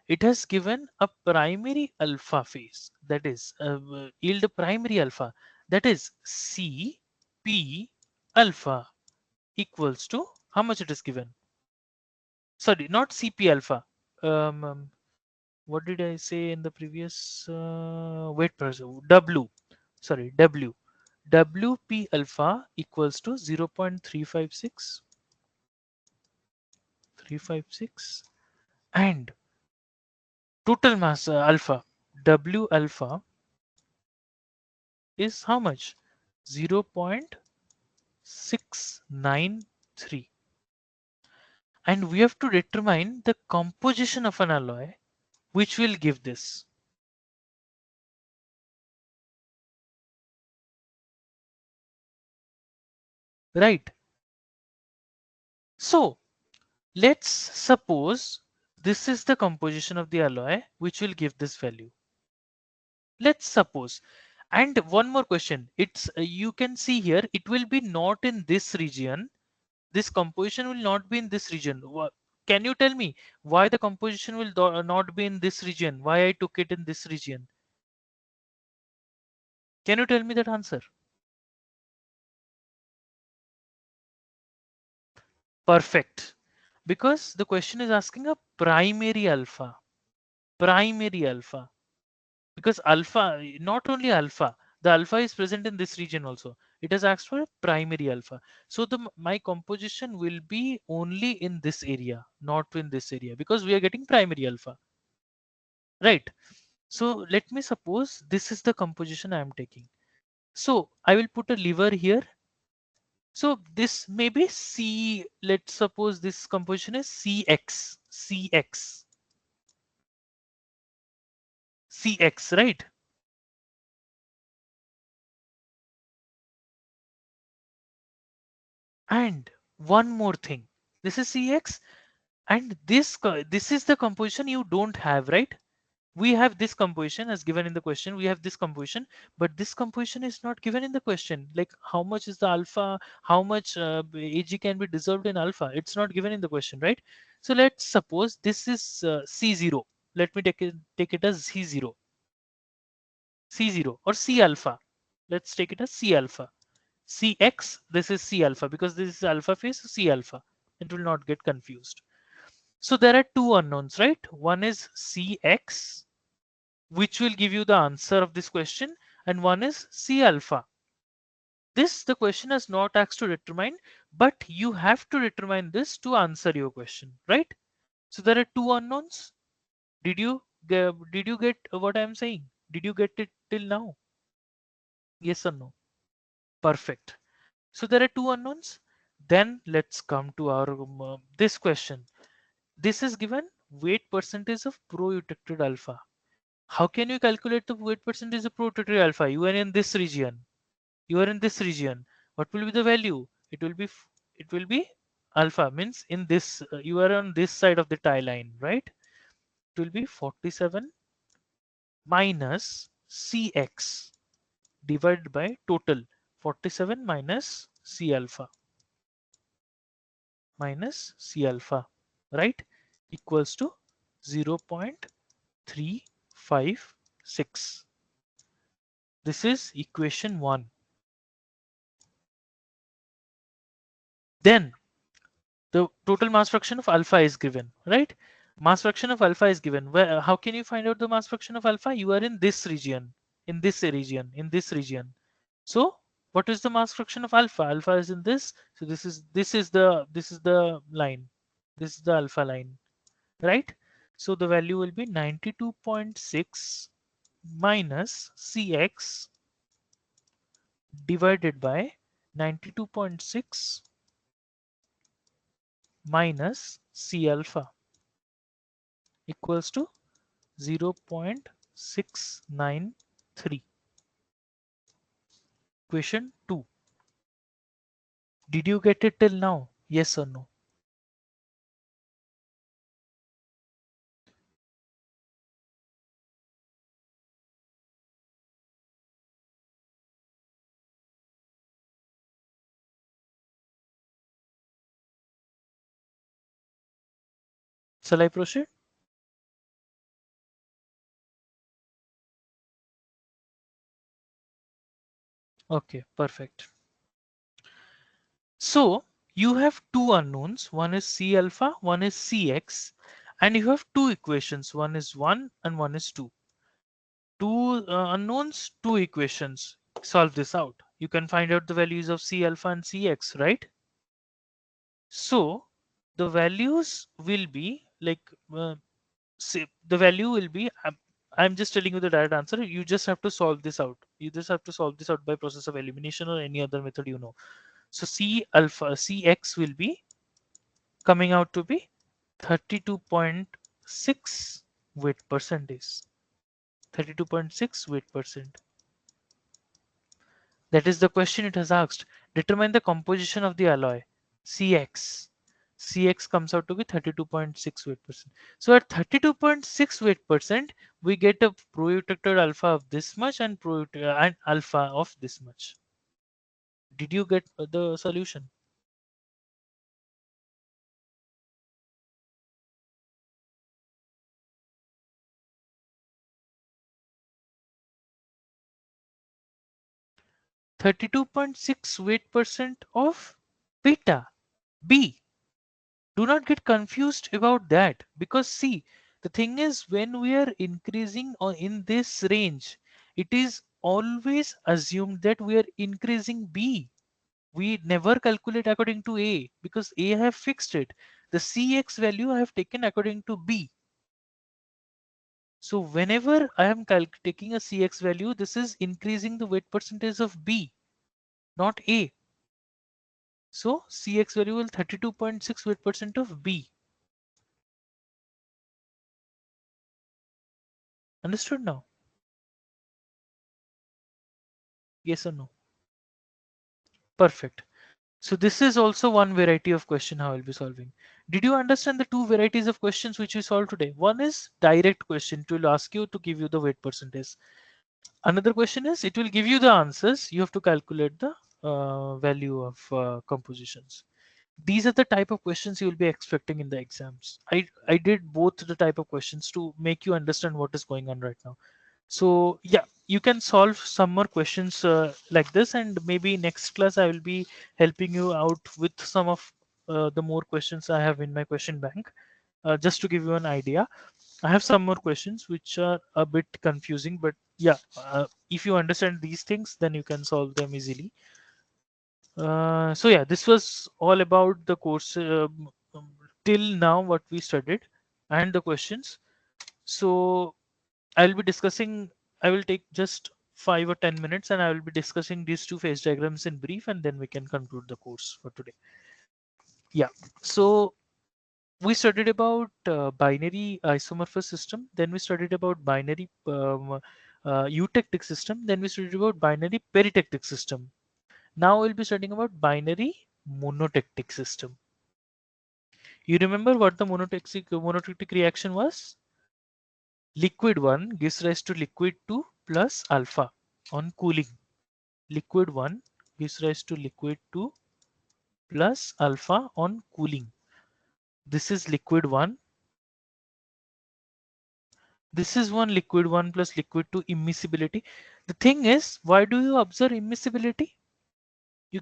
It has given a primary alpha phase, that is yield primary alpha, that is Cp alpha equals to how much it is given? Sorry, not Cp alpha. What did I say in the previous? Wait, W. Sorry, W. Wp alpha equals to 0.356 and total mass alpha. W alpha is how much? 0.693. And we have to determine the composition of an alloy which will give this. Right. So let's suppose this is the composition of the alloy which will give this value. Let's suppose. And one more question. It's you can see here it will be not in this region. This composition will not be in this region. Can you tell me why the composition will not be in this region? Why I took it in this region? Can you tell me that answer? Perfect. Because the question is asking a primary alpha. Primary alpha. Because alpha, not only alpha, the alpha is present in this region also. It has asked for a primary alpha. So my composition will be only in this area, not in this area, because we are getting primary alpha. Right. So let me suppose this is the composition I am taking. So I will put a lever here. So this may be C, let's suppose this composition is CX, CX, CX, right? And one more thing, this is CX and this is the composition you don't have, right? We have this composition as given in the question, we have this composition, but this composition is not given in the question, like how much is the alpha, how much Ag can be dissolved in alpha, it's not given in the question, right? So let's suppose this is C0. Let me take it as C0, C0 or C alpha. Let's take it as C alpha. Cx, this is C alpha because this is alpha phase, so C alpha. It will not get confused. So there are two unknowns, right? One is Cx, which will give you the answer of this question, and one is C alpha. This the question has not asked to determine, but you have to determine this to answer your question, right? So there are two unknowns. Did you get what I'm saying? Did you get it till now? Yes or no? Perfect. So there are two unknowns. Then let's come to our this question. This is given weight percentage of pro-eutected alpha. How can you calculate the weight percentage of pro-eutected alpha? You are in this region. You are in this region. What will be the value? It will be alpha means in this you are on this side of the tie line, right? It will be 47 minus Cx divided by total 47 minus C alpha, right? Equals to 0.356. This is equation 1. Then the total mass fraction of alpha is given, right? Mass fraction of alpha is given. Where, how can you find out the mass fraction of alpha? You are in this region, in this region, in this region. So what is the mass fraction of alpha? Alpha is in this. So this is the line. This is the alpha line, right? So the value will be 92.6 minus Cx divided by 92.6 minus C alpha equals to 0.693. Question 2. Did you get it till now? Yes or no? Shall I proceed? Okay, perfect. So you have two unknowns. One is C alpha, one is Cx, and you have two equations. One is 1 and one is 2. Two unknowns, two equations. Solve this out. You can find out the values of C alpha and Cx, right? So the values will be like say the value will be I'm just telling you the direct answer. You just have to solve this out. You just have to solve this out by process of elimination or any other method you know. So C alpha Cx will be coming out to be 32.6 weight percentage. 32.6 weight percent. That is the question it has asked. Determine the composition of the alloy. Cx. Cx comes out to be 32.6 weight percent. So at 32.6 weight percent, we get a pro-eutected alpha of this much and and alpha of this much. Did you get the solution? (32.6 weight percent of beta B). Do not get confused about that, because see, the thing is, when we are increasing in this range, it is always assumed that we are increasing B. We never calculate according to A, because A I have fixed it. The Cx value I have taken according to B. So whenever I am taking a Cx value, this is increasing the weight percentage of B, not A. So Cx value will 32.6 weight percent of B. Understood now? Yes or no? Perfect. So this is also one variety of question how I'll be solving. Did you understand the two varieties of questions which we solved today? One is direct question. It will ask you to give you the weight percentage. Another question is it will give you the answers. You have to calculate the value of compositions. These are the type of questions you will be expecting in the exams. I did both the type of questions to make you understand what is going on right now. So yeah, you can solve some more questions like this, and maybe next class I will be helping you out with some of the more questions I have in my question bank. just to give you an idea. I have some more questions which are a bit confusing, but yeah, if you understand these things, then you can solve them easily. So yeah, this was all about the course till now what we studied and the questions. So I'll be discussing. I will take just 5 or 10 minutes, and I will be discussing these two phase diagrams in brief, and then we can conclude the course for today. Yeah. So we studied about binary isomorphous system. Then we studied about binary eutectic system. Then we studied about binary peritectic system. Now we'll be studying about binary monotectic system. You remember what the monotectic reaction was? Liquid 1 gives rise to liquid 2 plus alpha on cooling. Liquid 1 gives rise to liquid 2 plus alpha on cooling. This is liquid 1. This is one liquid 1 plus liquid 2 immiscibility. The thing is, why do you observe immiscibility?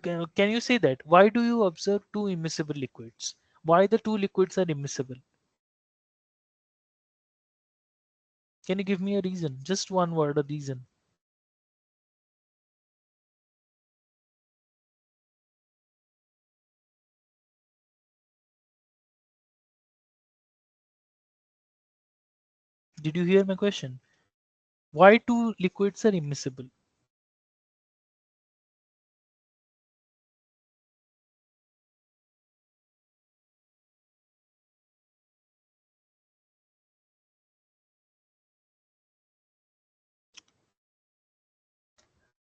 Can you say that? Why do you observe two immiscible liquids? Why the two liquids are immiscible? Can you give me a reason? Just one word, a reason. Did you hear my question? Why two liquids are immiscible?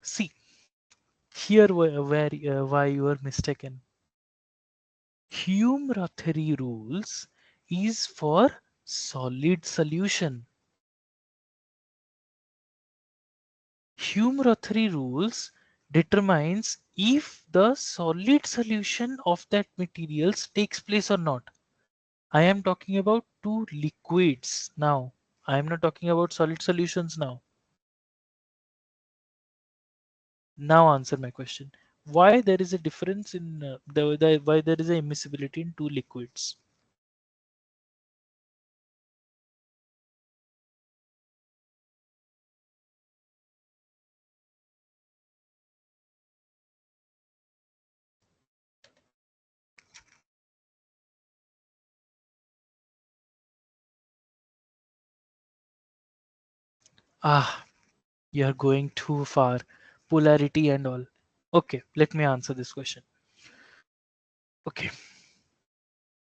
See, here why you are mistaken. Hume-Rothery rules is for solid solution. Hume-Rothery rules determines if the solid solution of that materials takes place or not. I am talking about two liquids now. I am not talking about solid solutions now. Now answer my question. Why there is a difference in why there is a immiscibility in two liquids? Ah, you are going too far. Polarity and all. Okay, let me answer this question. Okay.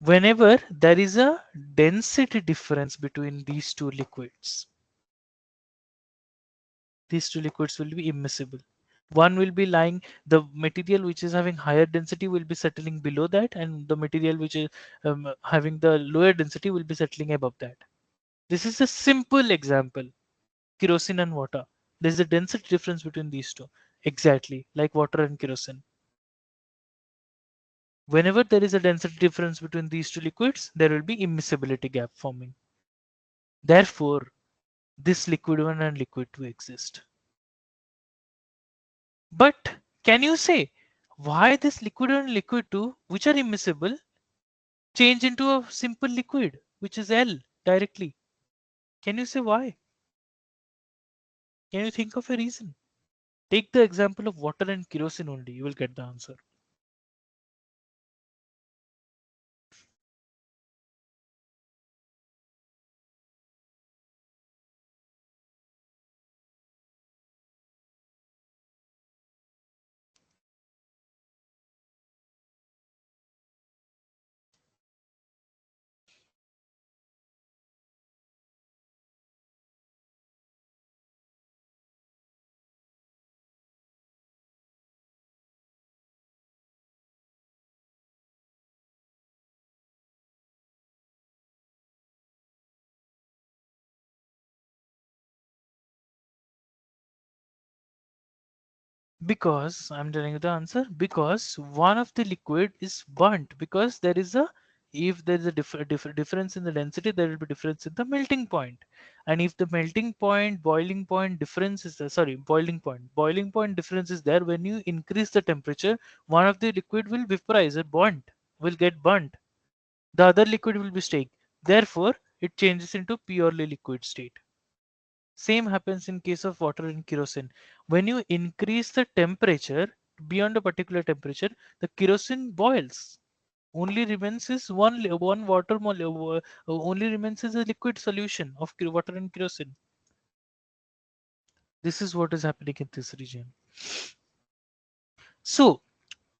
Whenever there is a density difference between these two liquids will be immiscible. One will be lying, the material which is having higher density will be settling below that, and the material which is having the lower density will be settling above that. This is a simple example. Kerosene and water. There is a density difference between these two. Exactly, like water and kerosene. Whenever there is a density difference between these two liquids, there will be immiscibility gap forming. Therefore, this liquid 1 and liquid 2 exist. But can you say why this liquid 1 and liquid 2, which are immiscible, change into a simple liquid, which is L directly? Can you say why? Can you think of a reason? Take the example of water and kerosene only, you will get the answer. Because I'm telling you the answer, because one of the liquid is burnt, because there is a, if there is a difference in the density, there will be difference in the melting point. And if the melting point, boiling point difference is sorry, boiling point difference is there, when you increase the temperature, one of the liquid will vaporize or burnt, will get burnt. The other liquid will be staying. Therefore, it changes into purely liquid state. Same happens in case of water and kerosene. When you increase the temperature beyond a particular temperature, the kerosene boils. Only remains is one water molecule. Only remains is a liquid solution of water and kerosene. This is what is happening in this region. So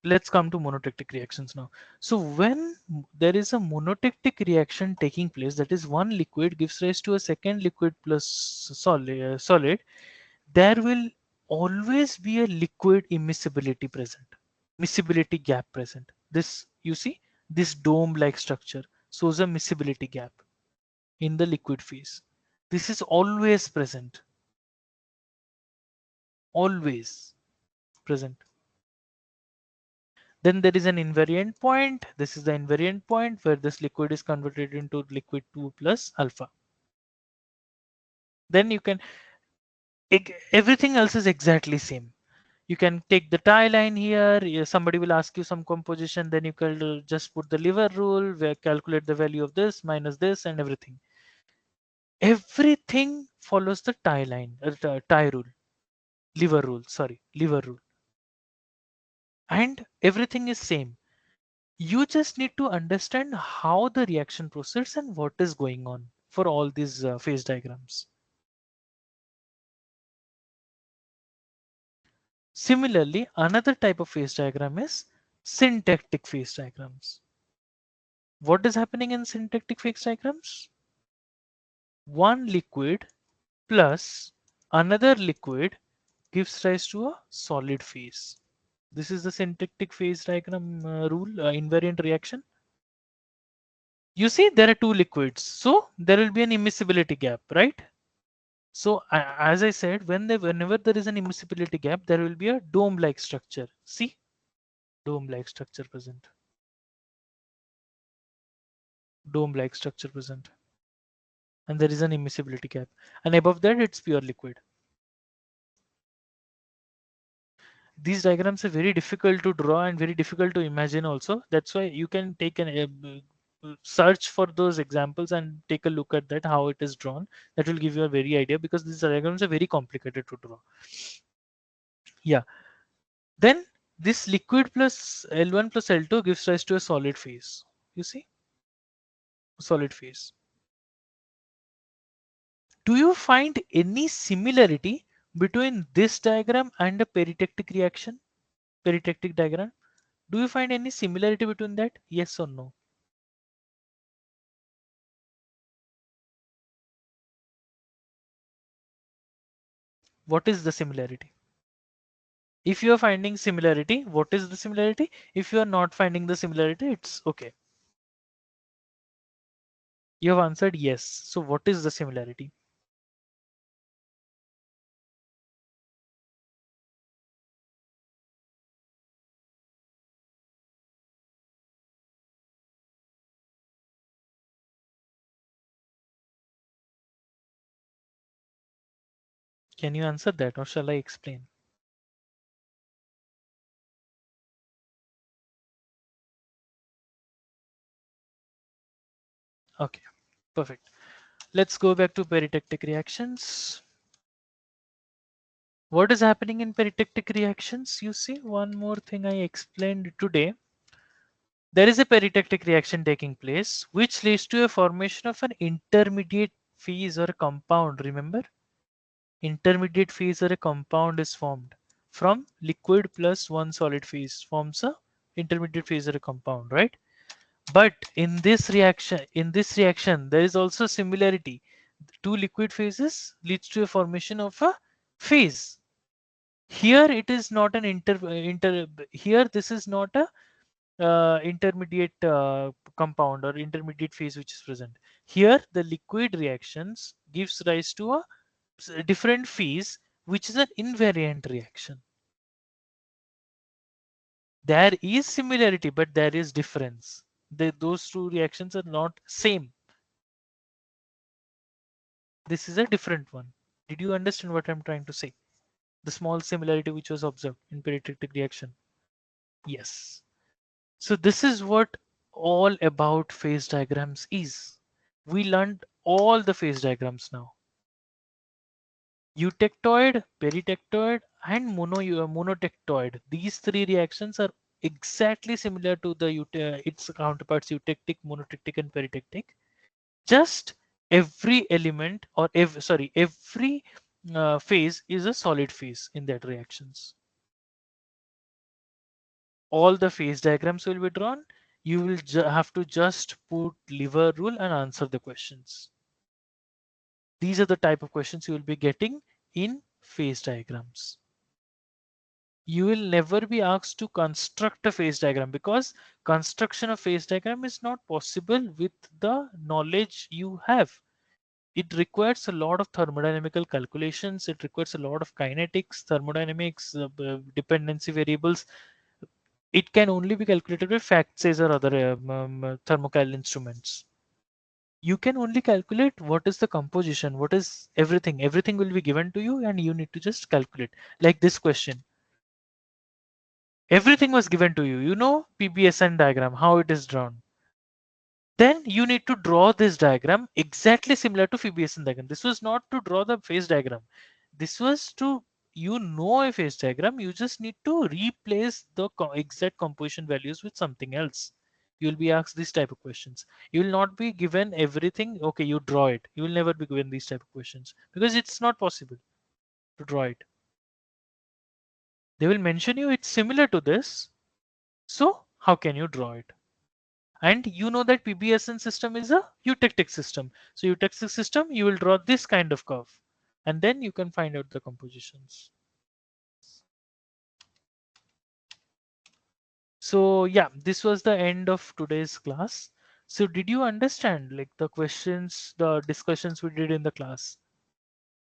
let's come to monotectic reactions now. So when there is a monotectic reaction taking place, that is one liquid gives rise to a second liquid plus solid, there will always be a liquid immiscibility present, miscibility gap present. This, you see, this dome like structure shows a miscibility gap in the liquid phase. This is always present, always present. Then there is an invariant point. This is the invariant point where this liquid is converted into liquid 2 plus alpha. Then you can, everything else is exactly same. You can take the tie line here. Somebody will ask you some composition. Then you can just put the lever rule, where calculate the value of this minus this and everything. Everything follows the tie line, tie rule, lever rule, sorry, lever rule. And everything is same. You just need to understand how the reaction proceeds and what is going on for all these phase diagrams. Similarly, another type of phase diagram is syntactic phase diagrams. What is happening in syntactic phase diagrams? One liquid plus another liquid gives rise to a solid phase. This is the syntactic phase diagram rule, invariant reaction. You see, there are two liquids, so there will be an immiscibility gap, right? So as I said, whenever there is an immiscibility gap, there will be a dome-like structure. See, dome-like structure present. Dome-like structure present. And there is an immiscibility gap. And above that, it's pure liquid. These diagrams are very difficult to draw and very difficult to imagine also. That's why you can take an search for those examples and take a look at that, how it is drawn. That will give you a very idea, because these diagrams are very complicated to draw. Yeah. Then this liquid plus L1 plus L2 gives rise to a solid phase. You see, solid phase. Do you find any similarity between this diagram and a peritectic reaction? Peritectic diagram? Do you find any similarity between that? Yes or no? What is the similarity? If you are finding similarity, what is the similarity? If you are not finding the similarity, it's okay. You have answered yes. So what is the similarity? Can you answer that, or shall I explain? Okay, perfect. Let's go back to peritectic reactions. What is happening in peritectic reactions? You see, one more thing I explained today. There is a peritectic reaction taking place, which leads to a formation of an intermediate phase or a compound. Remember, intermediate phase or a compound is formed from liquid plus one solid phase, forms a intermediate phase or a compound, right? But in this reaction, there is also similarity. Two liquid phases leads to a formation of a phase. Here it is not an inter here this is not a intermediate compound or intermediate phase which is present. Here the liquid reactions gives rise to a different phase, which is an invariant reaction. There is similarity, but there is difference. Those two reactions are not same. This is a different one. Did you understand what I'm trying to say? The small similarity which was observed in peritectic reaction. Yes. So this is what all about phase diagrams is. We learned all the phase diagrams now. Eutectoid, peritectoid, and monotectoid. These three reactions are exactly similar to the its counterparts eutectic, monotectic, and peritectic. Just every element, or every phase is a solid phase in that reactions. All the phase diagrams will be drawn. You will have to just put lever rule and answer the questions. These are the type of questions you will be getting in phase diagrams. You will never be asked to construct a phase diagram, because construction of phase diagram is not possible with the knowledge you have. It requires a lot of thermodynamical calculations. It requires a lot of kinetics, thermodynamics, dependency variables. It can only be calculated with factors or other thermocal instruments. You can only calculate what is the composition, what is everything. Everything will be given to you and you need to just calculate. Like this question. Everything was given to you. You know PBSN diagram, how it is drawn. Then you need to draw this diagram exactly similar to PBSN diagram. This was not to draw the phase diagram. This was to, you know, a phase diagram. You just need to replace the exact composition values with something else. You will be asked this type of questions. You will not be given everything. Okay, you draw it. You will never be given these type of questions because it's not possible to draw it. They will mention you it's similar to this. So how can you draw it? And you know that PBSN system is a eutectic system. So eutectic system, you will draw this kind of curve and then you can find out the compositions. So yeah, this was the end of today's class. So did you understand like the questions, the discussions we did in the class?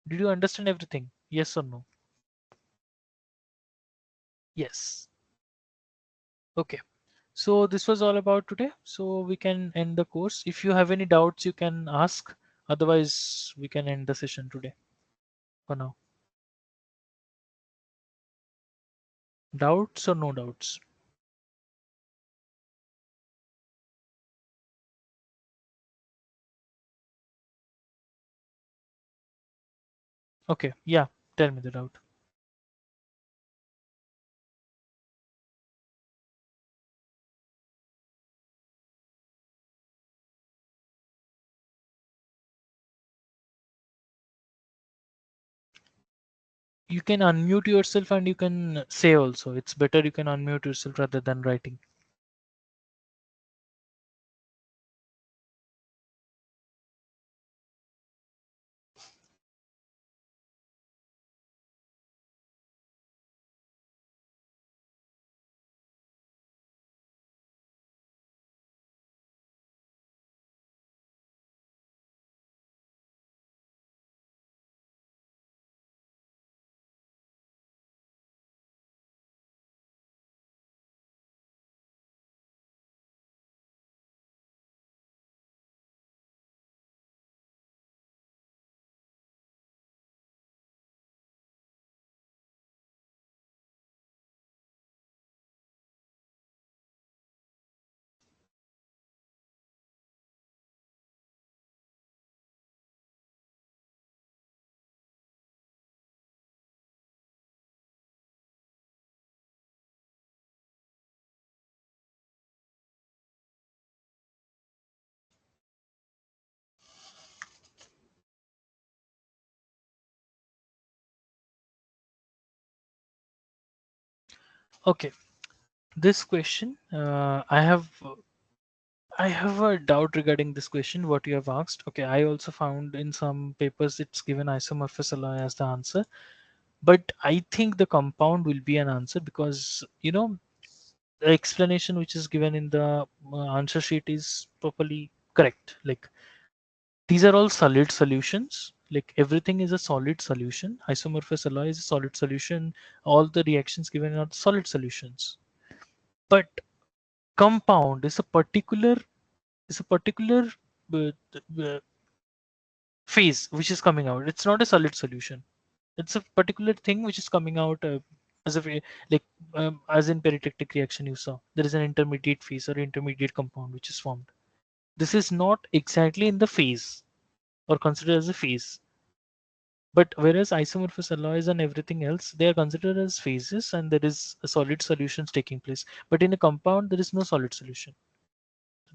Did you understand everything? Yes or no? Yes. Okay. So this was all about today. So we can end the course. If you have any doubts, you can ask. Otherwise, we can end the session today for now. Doubts or no doubts? Okay, yeah, tell me the doubt. You can unmute yourself and you can say also. It's better you can unmute yourself rather than writing. Okay, this question, I have a doubt regarding this question, what you have asked. Okay, I also found in some papers it's given isomorphous alloy as the answer, but I think the compound will be an answer because the explanation which is given in the answer sheet is properly correct. Like these are all solid solutions. Like everything is a solid solution. Isomorphous alloy is a solid solution. All the reactions given are solid solutions. But compound is a particular uh, uh, phase which is coming out. It's not a solid solution. It's a particular thing which is coming out as a like as in peritectic reaction you saw. There is an intermediate phase or intermediate compound which is formed. This is not exactly in the phase or considered as a phase. But whereas isomorphous alloys and everything else, they are considered as phases and there is a solid solutions taking place. But in a compound, there is no solid solution.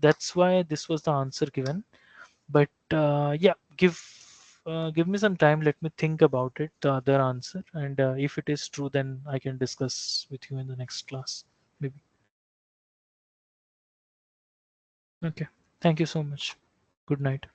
That's why this was the answer given. But yeah, give me some time. Let me think about it, the other answer. And if it is true, then I can discuss with you in the next class. Maybe. Okay. Thank you so much. Good night.